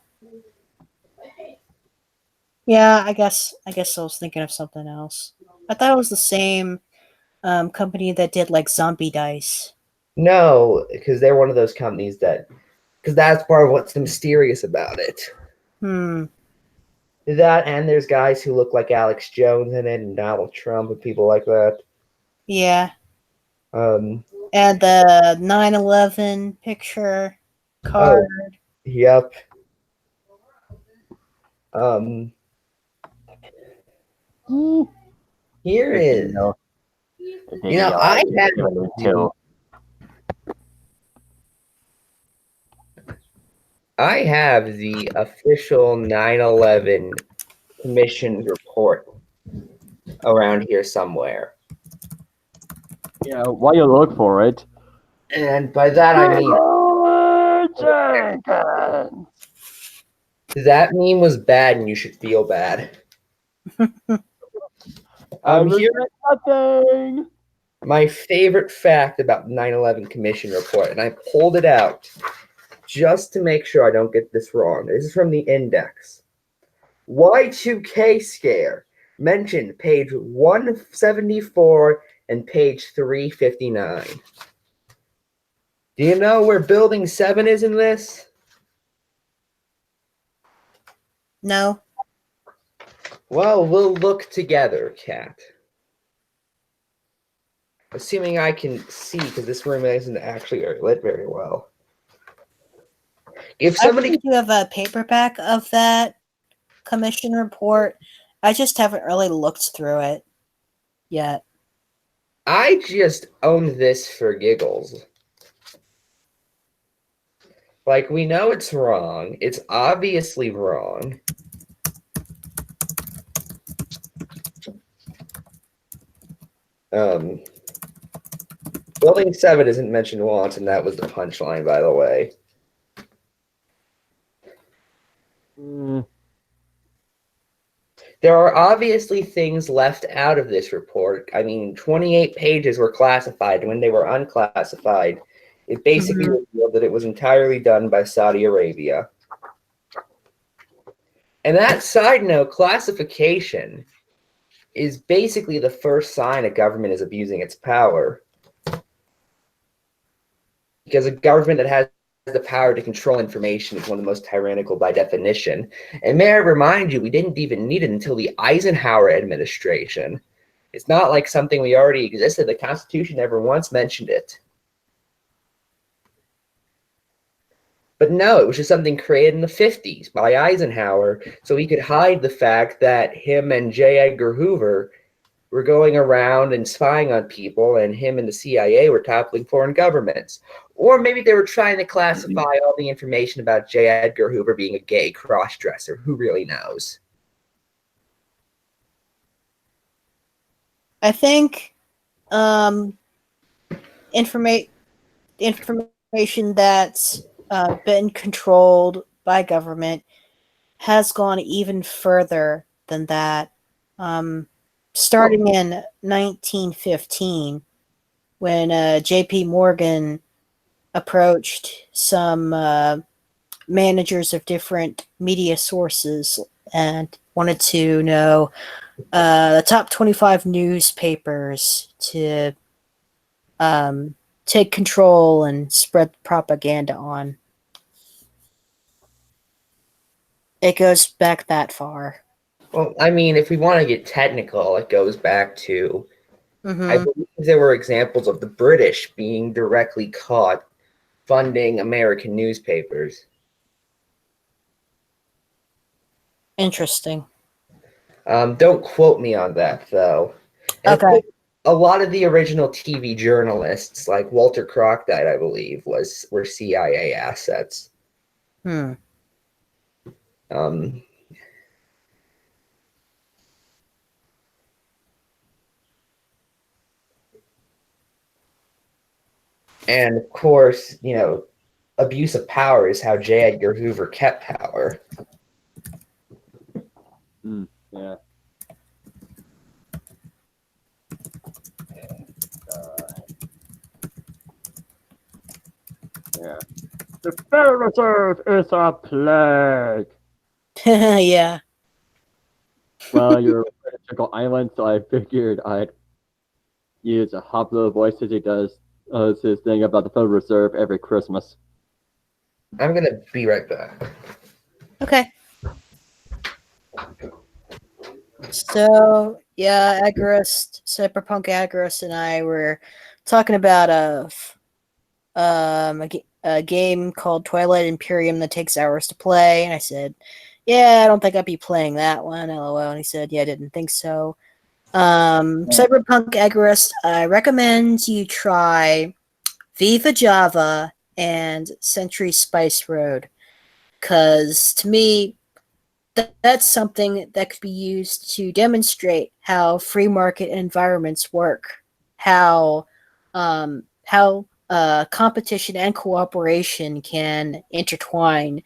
yeah. I guess I was thinking of something else. I thought it was the same company that did like Zombie Dice. No, because they're one of those companies because that's part of what's mysterious about it. Hmm. That and there's guys who look like Alex Jones in it and Donald Trump and people like that. Yeah. Um, And the 9/11 picture oh, card. yep. Um, Hmm. here Good thing, is. though. Good thing I have given the kill. the official 9/11 Commission report around here somewhere, Yeah, while you look for it. and by that I mean Jenkins! that meme was bad, and you should feel bad. I Here regret nothing. my favorite fact about 9/11 Commission report, and I pulled it out just to make sure I don't get this wrong. This is from the index. Y2K scare mentioned page 174 and page 359. Do you know where Building 7 is in this? No. Well, we'll look together, Kat. Assuming I can see, because this room isn't actually lit very well. If somebody, I do have a paperback of that commission report. I just haven't really looked through it yet. I just own this for giggles. Like, we know it's wrong. It's obviously wrong. Building 7 isn't mentioned once, and that was the punchline, by the way. There are obviously things left out of this report. I mean, 28 pages were classified. When they were unclassified, it basically revealed that it was entirely done by Saudi Arabia. And that side note, classification is basically the first sign a government is abusing its power. Because a government that has the power to control information is one of the most tyrannical by definition. And may I remind you, we didn't even need it until the Eisenhower administration. It's not like something we already existed. The Constitution never once mentioned it. But no, it was just something created in the 50s by Eisenhower so he could hide the fact that him and J. Edgar Hoover were going around and spying on people, and him and the CIA were toppling foreign governments. Or maybe they were trying to classify all the information about J. Edgar Hoover being a gay cross-dresser. Who really knows? I think information that's been controlled by government has gone even further than that. Starting in 1915, when J.P. Morgan approached some managers of different media sources and wanted to know the top 25 newspapers to take control and spread propaganda on. It goes back that far. Well, I mean, if we want to get technical, it goes back to, I believe there were examples of the British being directly caught funding American newspapers. Interesting. Don't quote me on that, though. And Okay. a lot of the original TV journalists, like Walter Cronkite, I believe, were CIA assets. And of course, you know, abuse of power is how J. Edgar Hoover kept power. Yeah. Yeah. The Federal Reserve is a plague. Yeah. Well, you're a Chico Island, so I figured I'd use a hot little voice as he does his thing about the Federal Reserve every Christmas. I'm gonna be right back. Okay. So yeah, Agorist, Cyberpunk Agorist, and I were talking about a game called Twilight Imperium that takes hours to play, and I said, yeah, I don't think I'd be playing that one, lol. And he said, yeah, I didn't think so. Cyberpunk Agorist, I recommend you try Viva Java and Century Spice Road, because to me, that's something that could be used to demonstrate how free market environments work, how competition and cooperation can intertwine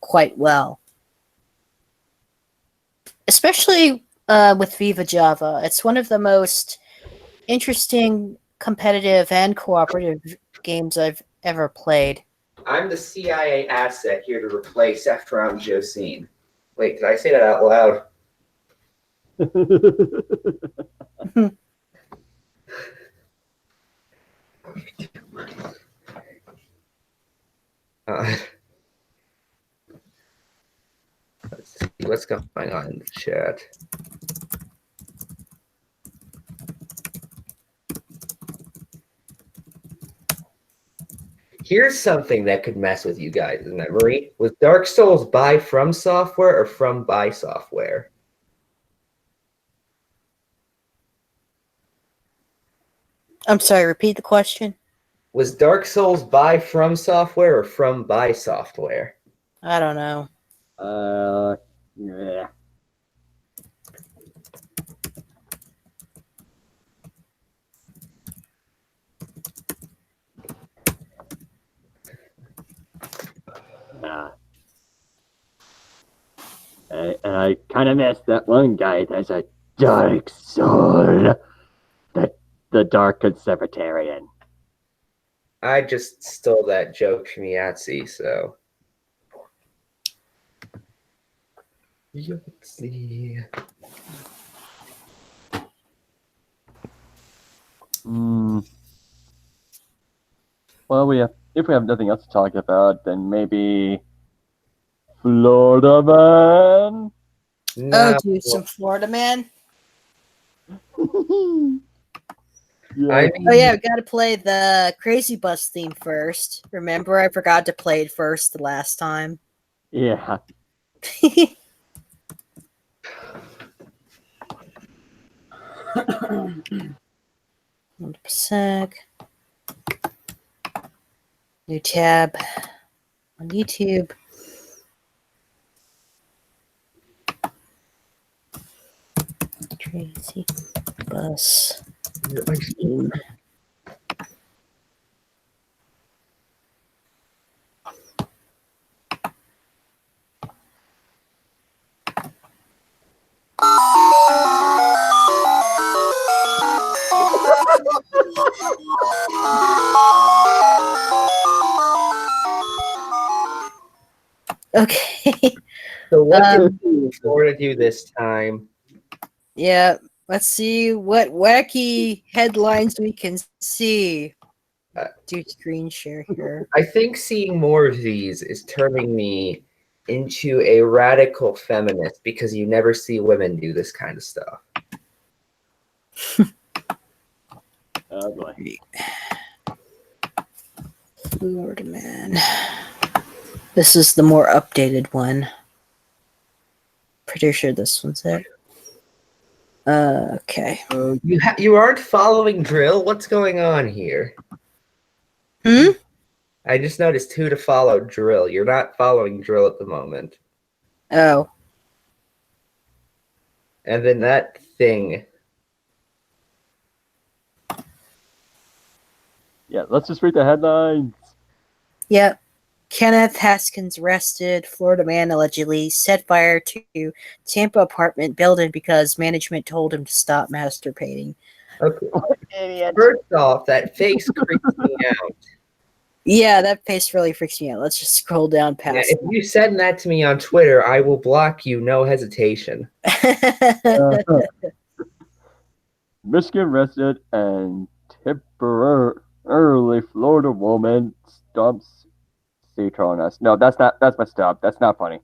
quite well, especially with Viva Java. It's one of the most interesting competitive and cooperative games I've ever played. I'm the CIA asset here to replace Ephrom Josine. Wait, did I say that out loud? Let's see what's going on in the chat. Here's something that could mess with you guys' memory. Was Dark Souls by From Software or from by Software? I'm sorry, repeat the question. Was Dark Souls by From Software or from by Software? I don't know. Yeah. And I kind of missed that one guy that's a dark soul. The dark conservatarian. I just stole that joke from Yahtzee, so. Yahtzee. Well, if we have nothing else to talk about, then maybe Florida Man. No. Oh, dude, some Florida man. Yeah. Oh yeah, we got to play the Crazy Bus theme first. Remember, I forgot to play it first the last time. Yeah. 100%. New tab on YouTube. Crazy Bus theme. Okay. So what did Florida do this time? Yeah. Let's see what wacky headlines we can see. Do screen share here. I think seeing more of these is turning me into a radical feminist because you never see women do this kind of stuff. Oh boy. Florida Man. This is the more updated one. Pretty sure this one's it. Okay. You aren't following drill? What's going on here? I just noticed who to follow drill. You're not following drill at the moment. Oh. And then that thing. Yeah, let's just read the headlines. Yep. Kenneth Haskins arrested. Florida man allegedly set fire to Tampa apartment building because management told him to stop masturbating. Okay. Idiot. First off, that face creeps me out. Yeah, that face really freaks me out. Let's just scroll down Yeah, past. if you send that to me on Twitter, I will block you, no hesitation. Michigan resident and temporarily Florida woman stumps Citronus. No, that's messed up. That's not funny.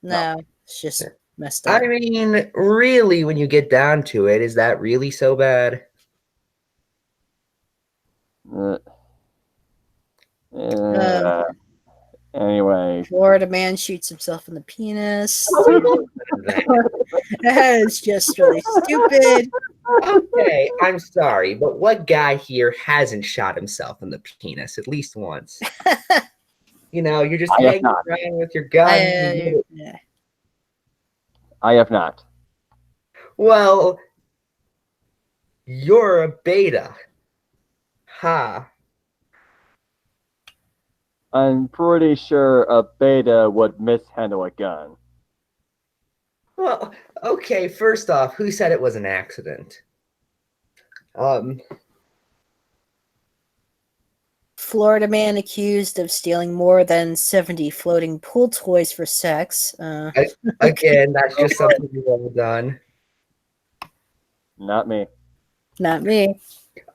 No, it's just messed up. I mean, really, when you get down to it, is that really so bad? Anyway. Florida man shoots himself in the penis. That. That is just really stupid. Okay, I'm sorry, but what guy here hasn't shot himself in the penis at least once? You know, you're just I have hanging not. around with your gun. Yeah. I have not. Well, you're a beta. Ha. I'm pretty sure a beta would mishandle a gun. Well, okay, first off, who said it was an accident? Florida man accused of stealing more than 70 floating pool toys for sex. Again, that's just something you've all done. Not me. Not me.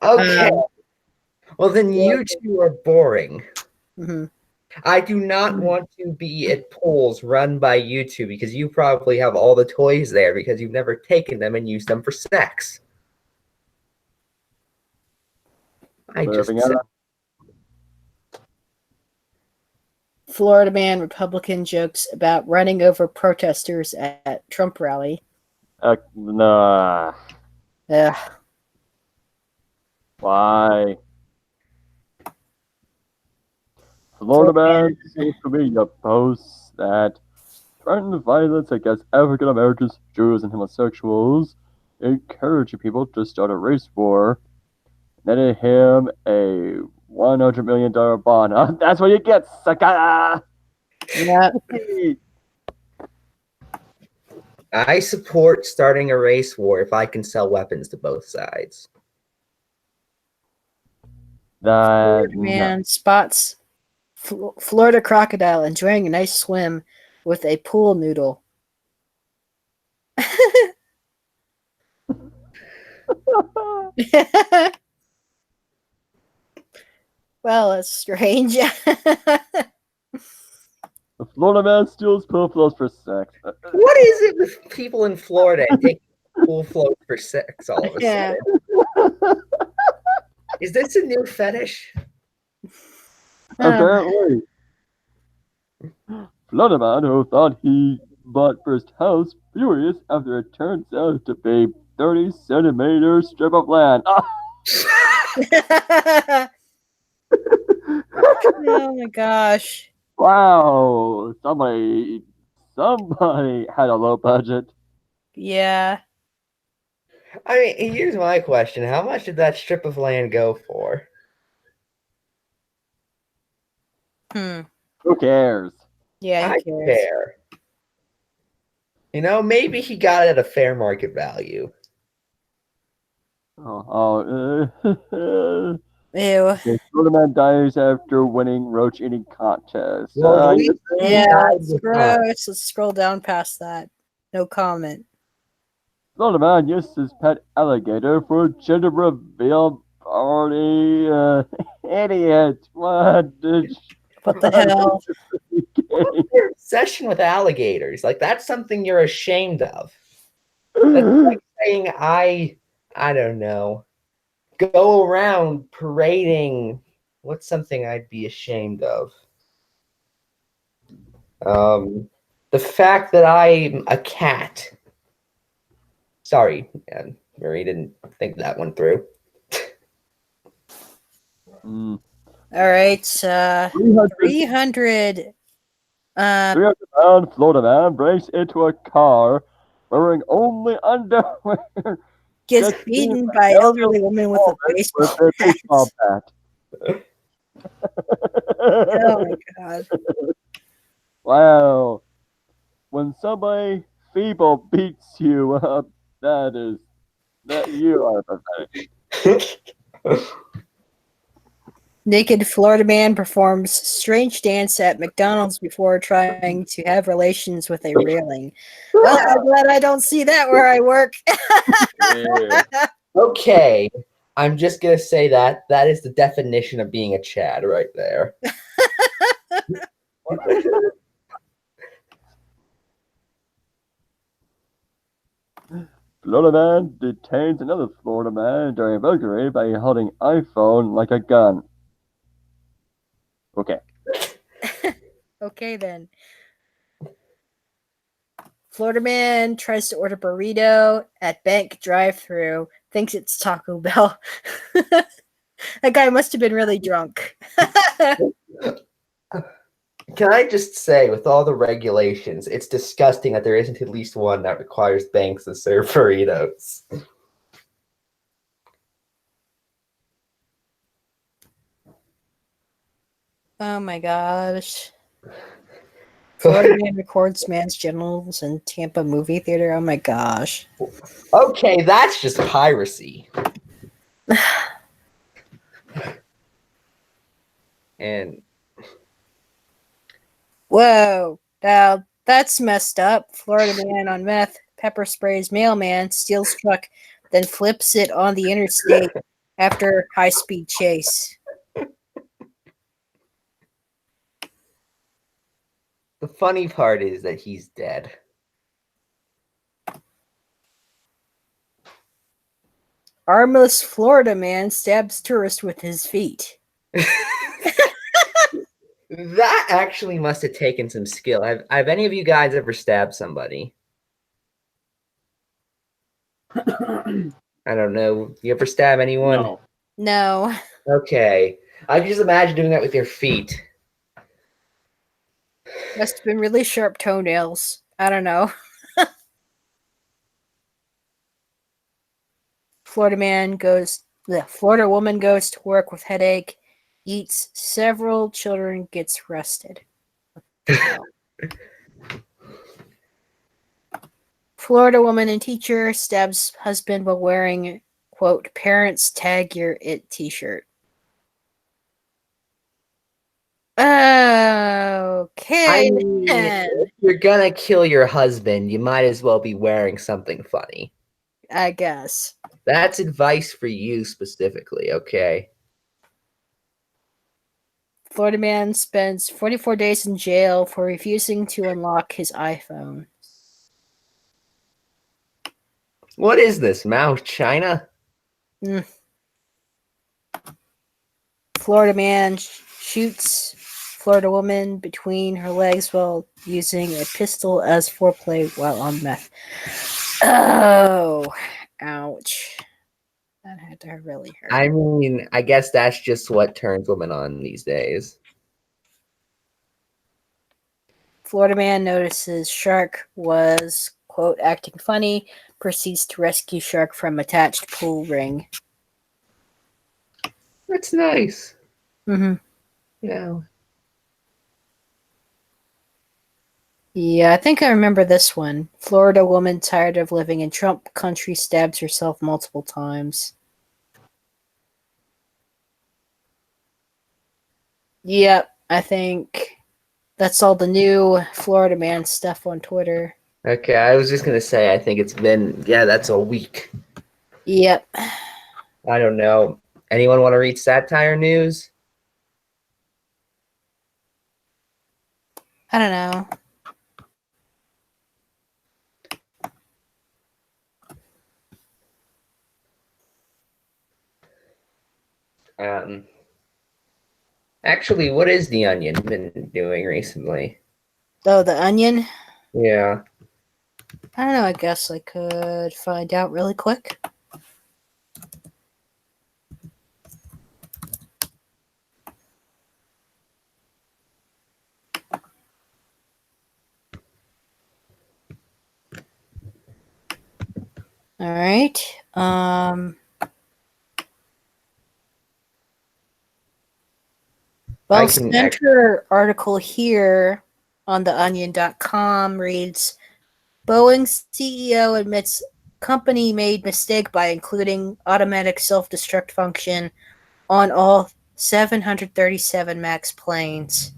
Okay. Well, then you two are boring. Mhm. I do not want to be at pools run by you two because you probably have all the toys there because you've never taken them and used them for sex. I just Moving said, on. Florida man Republican jokes about running over protesters at Trump rally. Nah. Ugh. Why? Florida man social media posts that threaten violence against African Americans, Jews, and homosexuals, encouraging people to start a race war, netted him a $100 million bond. That's what you get, sucker! Yeah. I support starting a race war if I can sell weapons to both sides. That Man spots Florida crocodile enjoying a nice swim with a pool noodle. Well, that's strange. The Florida man steals pool floats for sex. What is it with people in Florida and taking pool floats for sex all of a Yeah. sudden? Is this a new fetish? Apparently. Florida man who thought he bought first house furious after it turns out to be 30-centimeter strip of land. Oh my gosh. Wow, somebody had a low budget. Yeah. I mean, here's my question. How much did that strip of land go for? Who cares? Yeah, I who cares? care. You know, maybe he got it at a fair market value. Ew. Florida man dies after winning roach eating contest. Well, at least he Yeah, died it's with gross. Let's scroll down past that. No comment. Florida man used his pet alligator for a gender reveal party. Idiot! What did? What the hell? What's your obsession with alligators? Like, that's something you're ashamed of. That's like saying I don't know, go around parading. What's something I'd be ashamed of? The fact that I'm a cat. Sorry, Marie didn't think that one through. All right. 300. 300-pound Florida man breaks into a car wearing only underwear. Gets beaten by elderly woman with a baseball bat. Oh my god. Wow. When somebody feeble beats you up, that you are pathetic. Naked Florida man performs strange dance at McDonald's before trying to have relations with a railing. Well, I'm glad I don't see that where I work. Okay, I'm just gonna say that is the definition of being a Chad right there. Florida man detains another Florida man during a burglary by holding iPhone like a gun. Okay. Okay, then. Florida man tries to order burrito at bank drive-thru, thinks it's Taco Bell. That guy must have been really drunk. Can I just say, with all the regulations, it's disgusting that there isn't at least one that requires banks to serve burritos. Oh my gosh. Florida man records man's genitals in Tampa movie theater. Oh my gosh. Okay, that's just piracy. And Whoa. Now that's messed up. Florida man on meth pepper sprays mailman, steals truck, then flips it on the interstate after high-speed chase. the funny part is that he's dead. Armless Florida man stabs tourist with his feet. That actually must have taken some skill. Have any of you guys ever stabbed somebody? I don't know. You ever stab anyone? No. No. Okay. I can just imagine doing that with your feet. Must have been really sharp toenails. I don't know. Florida woman goes to work with headache, eats several children, gets arrested. Florida woman and teacher stabs husband while wearing, quote, parents tag your it t-shirt. Okay. I mean, if you're gonna kill your husband, you might as well be wearing something funny. I guess. That's advice for you specifically, okay? Florida man spends 44 days in jail for refusing to unlock his iPhone. What is this, Mao China? Florida man shoots Florida woman between her legs while using a pistol as foreplay while on meth. Oh, ouch. That had to really hurt. I mean, I guess that's just what turns women on these days. Florida man notices shark was, quote, acting funny, proceeds to rescue shark from attached pool ring. That's nice. Mm-hmm. Yeah. Yeah, I think I remember this one. Florida woman tired of living in Trump country stabs herself multiple times. Yep, I think that's all the new Florida man stuff on Twitter. Okay, I was just gonna say, I think it's been, that's a week. Yep. I don't know. Anyone want to read satire news? I don't know. Actually, what is The Onion been doing recently? Oh, the Onion? Yeah. I don't know. I guess I could find out really quick. All right. Well, center article here on theonion.com reads, Boeing CEO admits company made mistake by including automatic self-destruct function on all 737 MAX planes.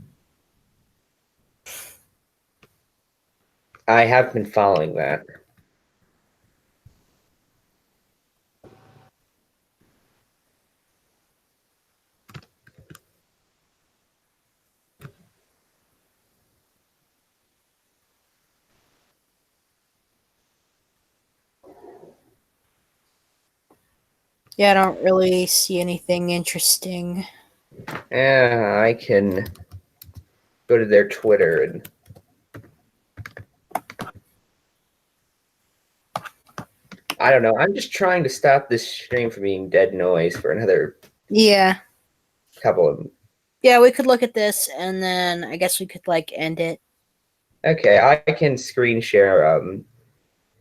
I have been following that. Yeah, I don't really see anything interesting. Yeah, I can go to their Twitter and. I don't know. I'm just trying to stop this stream from being dead noise for another Yeah. couple of. Yeah, we could look at this and then I guess we could like end it. Okay, I can screen share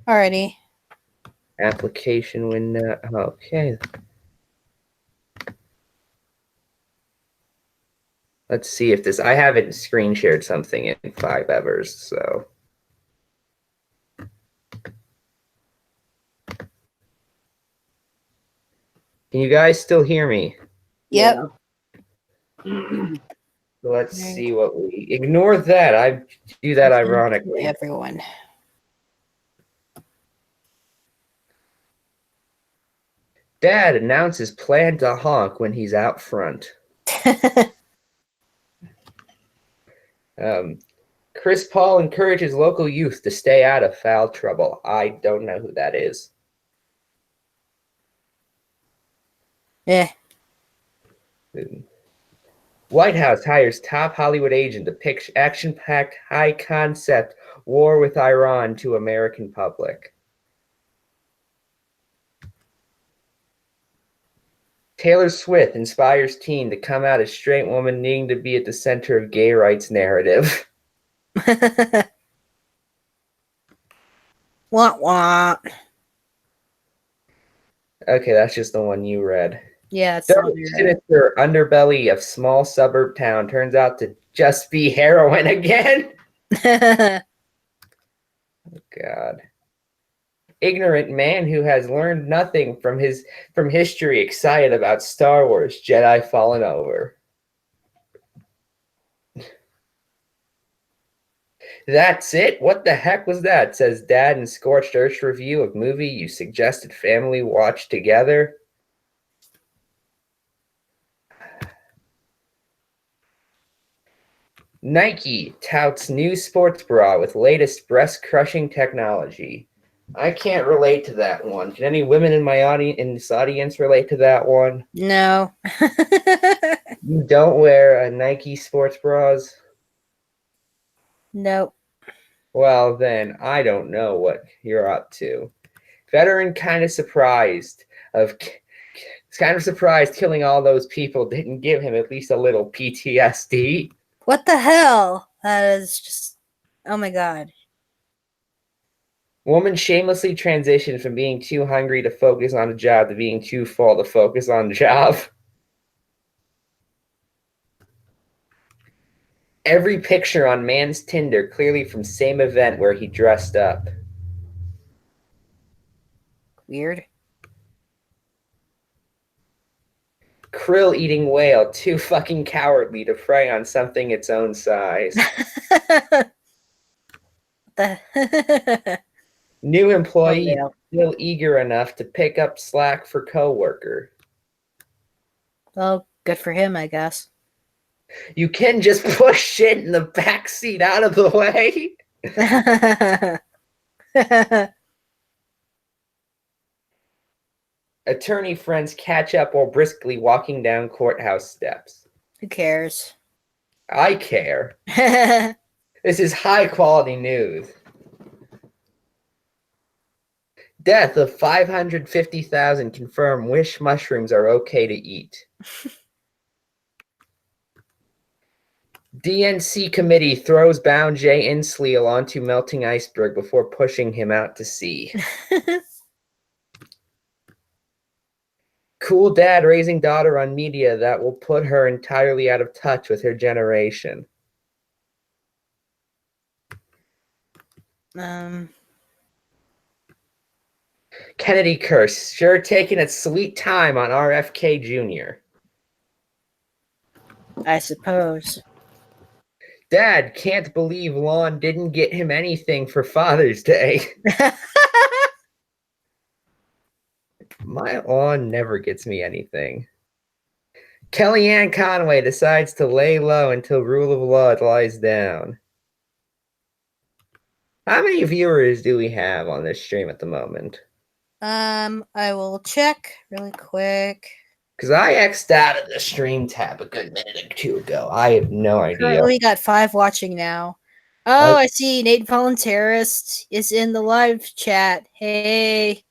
Alrighty. application window. Okay. Let's see if this. I haven't screen shared something in 5 evers, so. Can you guys still hear me? Yep. Let's see what we. Ignore that. I do that ironically. Everyone. Dad announces plan to honk when he's out front. Chris Paul encourages local youth to stay out of foul trouble. I don't know who that is. Yeah. White House hires top Hollywood agent to pitch action-packed, high-concept war with Iran to American public. Taylor Swift inspires teen to come out as straight woman needing to be at the center of gay rights narrative. Wah wah. Okay, that's just the one you read. Yeah, it's Dark, sinister underbelly of small suburb town turns out to just be heroin again. Oh, God. Ignorant man who has learned nothing from history excited about Star Wars Jedi Fallen Over. That's it? What the heck was that? Says Dad in Scorched Earth review of movie you suggested family watch together. Nike touts new sports bra with latest breast-crushing technology. I can't relate to that one. Can any women in this audience relate to that one? No. You don't wear Nike sports bras? Nope. Well, then I don't know what you're up to. Veteran kind of surprised killing all those people didn't give him at least a little PTSD. What the hell? That is just. Oh my god. Woman shamelessly transitioned from being too hungry to focus on a job to being too full to focus on the job. Every picture on man's Tinder clearly from same event where he dressed up. Weird. Krill eating whale, too fucking cowardly to prey on something its own size. New employee still eager enough to pick up slack for coworker. Well, good for him, I guess. You can just push shit in the back seat out of the way. Attorney friends catch up while briskly walking down courthouse steps. Who cares? I care. This is high quality news. Death of 550,000 confirmed wish mushrooms are okay to eat. DNC committee throws bound Jay Inslee onto melting iceberg before pushing him out to sea. Cool dad raising daughter on media that will put her entirely out of touch with her generation. Kennedy curse, sure taking its sweet time on RFK Jr. I suppose. Dad can't believe Lon didn't get him anything for Father's Day. My lawn never gets me anything. Kellyanne Conway decides to lay low until rule of law lies down. How many viewers do we have on this stream at the moment? I will check really quick. Because I X'd out of the stream tab a good minute or two ago. I have no idea. Currently got 5 watching now. Oh, I see. Nate Voluntarist is in the live chat. Hey.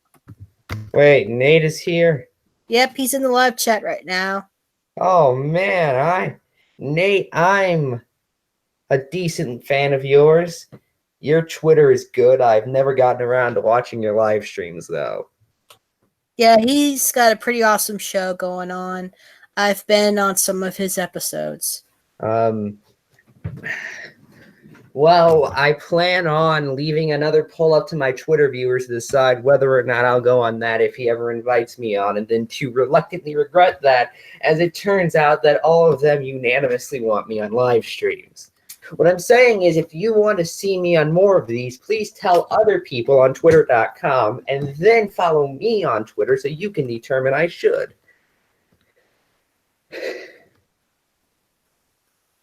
Wait, Nate is here? Yep, he's in the live chat right now. Oh, man. Nate, I'm a decent fan of yours. Your Twitter is good. I've never gotten around to watching your live streams, though. Yeah, he's got a pretty awesome show going on. I've been on some of his episodes. Well, I plan on leaving another poll up to my Twitter viewers to decide whether or not I'll go on that if he ever invites me on, and then to reluctantly regret that, as it turns out that all of them unanimously want me on live streams. What I'm saying is, if you want to see me on more of these, please tell other people on Twitter.com, and then follow me on Twitter so you can determine I should.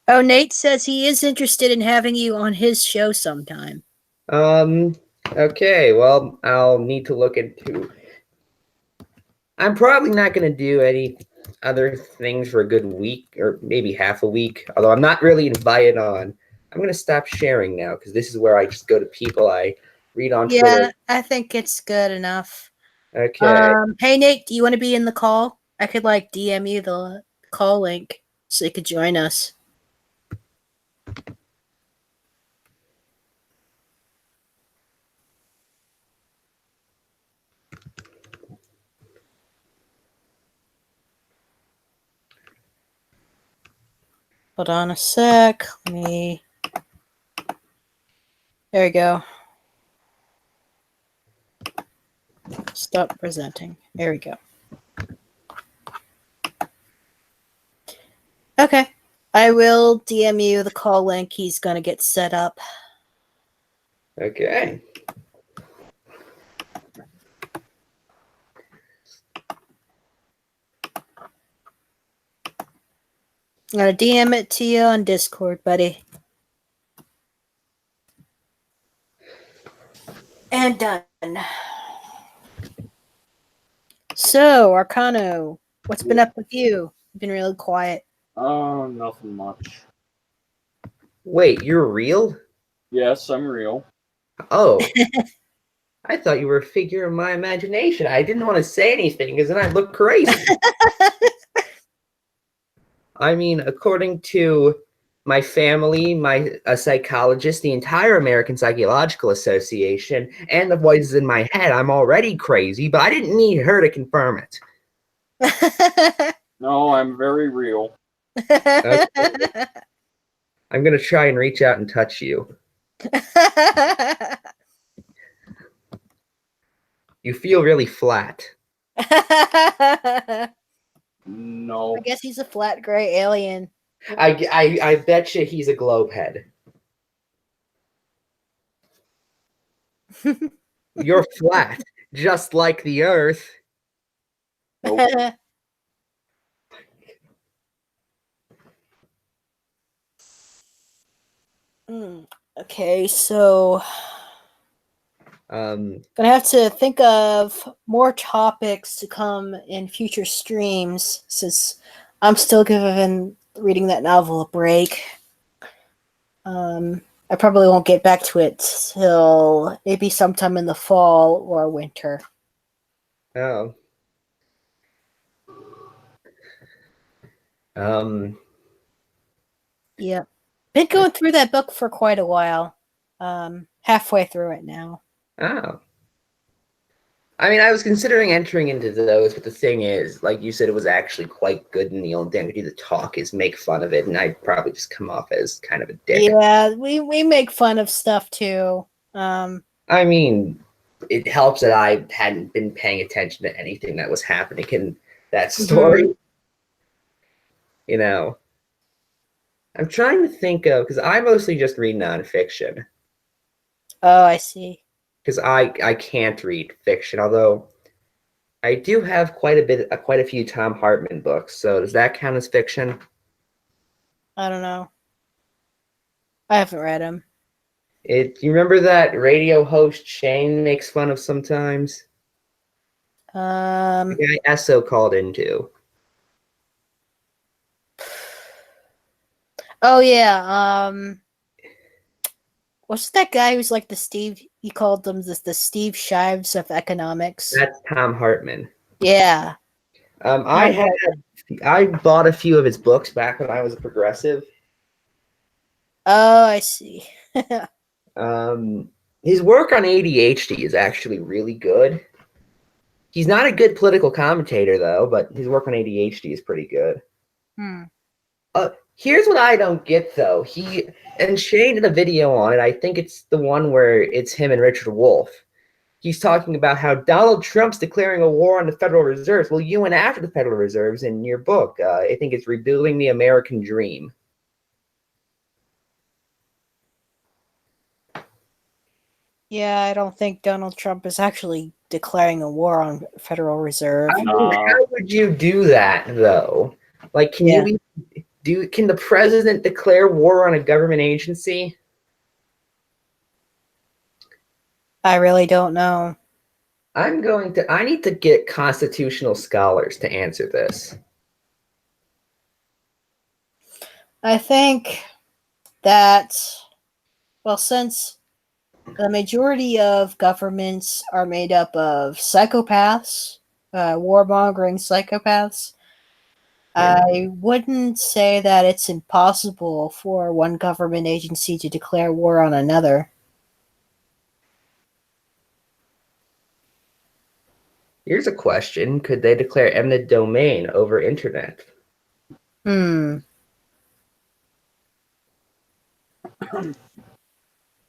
Oh, Nate says he is interested in having you on his show sometime. Okay, well, I'll need to look into... I'm probably not going to do any other things for a good week, or maybe half a week, although I'm not really invited on. I'm going to stop sharing now, because this is where I just go to people I read on Twitter. Yeah, I think it's good enough. Okay. Hey, Nate, do you want to be in the call? I could, DM you the call link so you could join us. Hold on a sec. There we go. Stop presenting. There we go. Okay. I will DM you the call link. He's going to get set up. Okay. I'm going to DM it to you on Discord, buddy. And done. So, Arcano, what's been up with you? You've been really quiet. Oh, nothing much. Wait, you're real? Yes, I'm real. Oh. I thought you were a figure of my imagination. I didn't want to say anything because then I'd look crazy. I mean, according to my family, a psychologist, the entire American Psychological Association, and the voices in my head, I'm already crazy, but I didn't need her to confirm it. No, I'm very real. Okay. I'm going to try and reach out and touch you. You feel really flat. No. I guess he's a flat gray alien. I bet you he's a globe head. You're flat, just like the Earth. Nope. Okay, so Um, gonna have to think of more topics to come in future streams since I'm still giving reading that novel a break. I probably won't get back to it till maybe sometime in the fall or winter. oh. Yeah. Been going through that book for quite a while. Halfway through it now. Oh. I mean, I was considering entering into those, but the thing is, like you said, it was actually quite good, and the only thing I could do to talk is make fun of it, and I'd probably just come off as kind of a dick. Yeah, we make fun of stuff too. I mean, it helps that I hadn't been paying attention to anything that was happening in that story. You know, I'm trying to think of, because I mostly just read nonfiction. Oh, I see. Because I can't read fiction, although I do have quite a few Tom Hartman books. So does that count as fiction? I don't know. I haven't read them. You remember that radio host Shane makes fun of sometimes? The guy Esso called into. Oh yeah. What's that guy who's like the Steve? He called them the Steve Shives of economics. That's Tom Hartman. Yeah. I bought a few of his books back when I was a progressive. Oh, I see. His work on ADHD is actually really good. He's not a good political commentator though, but his work on ADHD is pretty good. Hmm. Here's what I don't get though. He and Shane did a video on it. I think it's the one where it's him and Richard Wolff. He's talking about how Donald Trump's declaring a war on the Federal Reserves. Well, you went after the Federal Reserves in your book. I think it's Rebuilding the American Dream. Yeah, I don't think Donald Trump is actually declaring a war on Federal Reserve. I mean, how would you do that though? Like, can Yeah. can the president declare war on a government agency? I really don't know. I need to get constitutional scholars to answer this. I think that, well, since the majority of governments are made up of psychopaths, warmongering psychopaths, I wouldn't say that it's impossible for one government agency to declare war on another. Here's a question. Could they declare eminent domain over internet?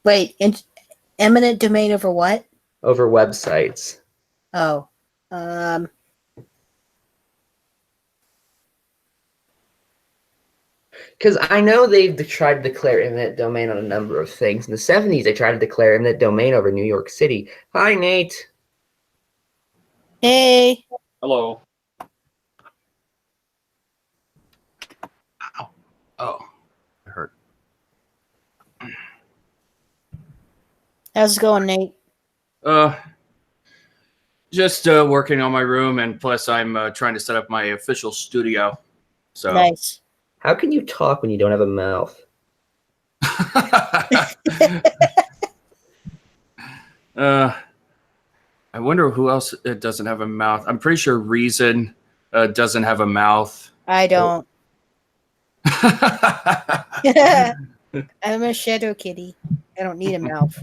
Wait, eminent domain over what? Over websites. Oh. Because I know they've tried to declare eminent domain on a number of things. In the 70s, they tried to declare eminent domain over New York City. Hi, Nate. Hey. Hello. Ow. Oh, it hurt. How's it going, Nate? Just working on my room, and plus I'm trying to set up my official studio. So Nice. How can you talk when you don't have a mouth? I wonder who else doesn't have a mouth. I'm pretty sure Reason doesn't have a mouth. I don't. I'm a shadow kitty. I don't need a mouth.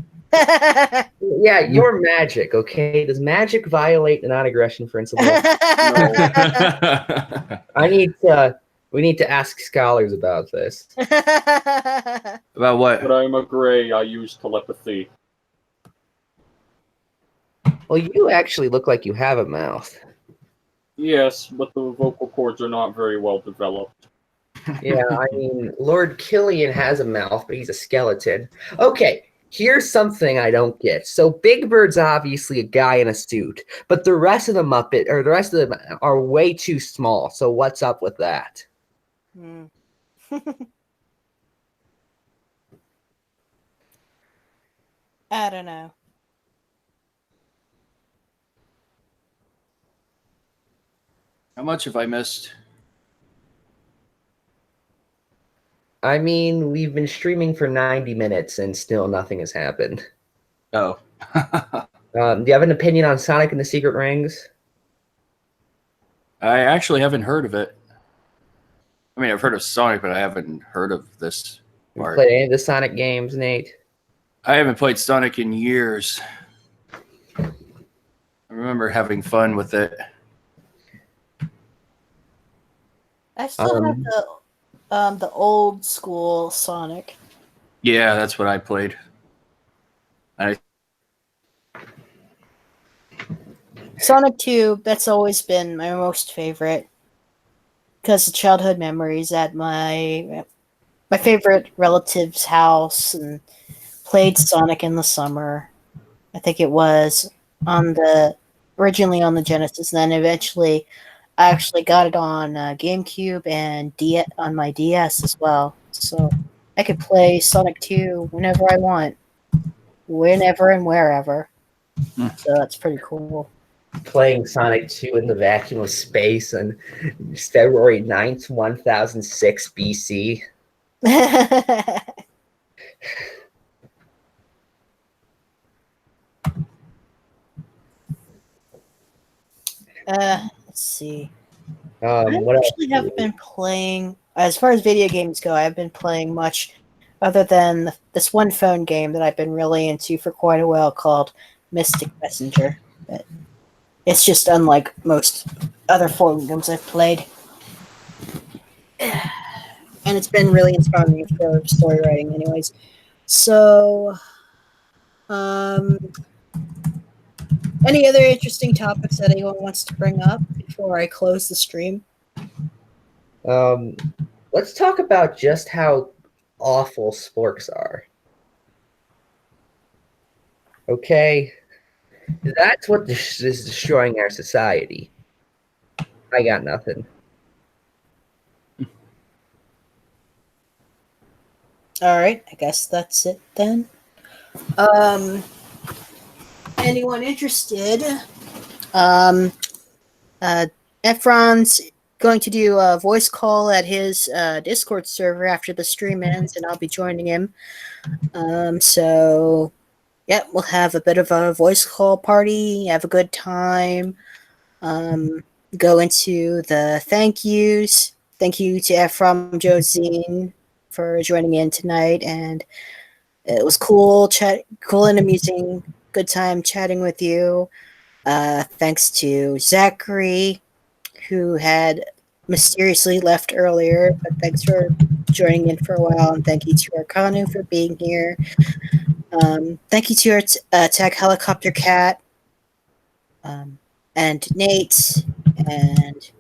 Yeah, you're magic, okay? Does magic violate the non-aggression principle? We need to ask scholars about this. About what? But I'm a gray. I use telepathy. Well, you actually look like you have a mouth. Yes, but the vocal cords are not very well developed. Yeah, I mean, Lord Killian has a mouth, but he's a skeleton. Okay, here's something I don't get. So Big Bird's obviously a guy in a suit, but the rest of them are way too small. So what's up with that? I don't know. How much have I missed? I mean, we've been streaming for 90 minutes and still nothing has happened. Oh. Do you have an opinion on Sonic and the Secret Rings? I actually haven't heard of it. I mean, I've heard of Sonic, but I haven't heard of this You part. played any of the Sonic games, Nate? I haven't played Sonic in years. I remember having fun with it. I still have the old school Sonic. Yeah, that's what I played. Sonic 2, that's always been my most favorite. Because of childhood memories at my favorite relative's house and played Sonic in the summer. I think it was originally on the Genesis, and then eventually I actually got it on GameCube and on my DS as well. So I could play Sonic 2 whenever I want, whenever and wherever. So that's pretty cool. Playing Sonic 2 in the vacuum of space on February 9th, 1006 BC. Let's see. I What else? actually haven't been playing, as far as video games go, I haven't been playing much other than this one phone game that I've been really into for quite a while called Mystic Messenger. But it's just unlike most other phone games I've played. And it's been really inspiring for story writing anyways. So, any other interesting topics that anyone wants to bring up before I close the stream? Let's talk about just how awful sporks are. Okay, that's what is destroying our society. I got nothing. All right, I guess that's it then. Anyone interested? Ephron's going to do a voice call at his Discord server after the stream ends, and I'll be joining him. So, yeah, we'll have a bit of a voice call party, have a good time, go into the thank yous. Thank you to Ephrom, Josine for joining in tonight, and it was cool and amusing. Good time chatting with you. Thanks to Zachary, who had mysteriously left earlier, but thanks for joining in for a while, and thank you to Arcanu for being here. Thank you to our Tech Helicopter Cat, and Nate, and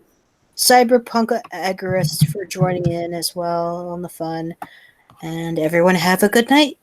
Cyberpunk Agorist for joining in as well on the fun. And everyone have a good night.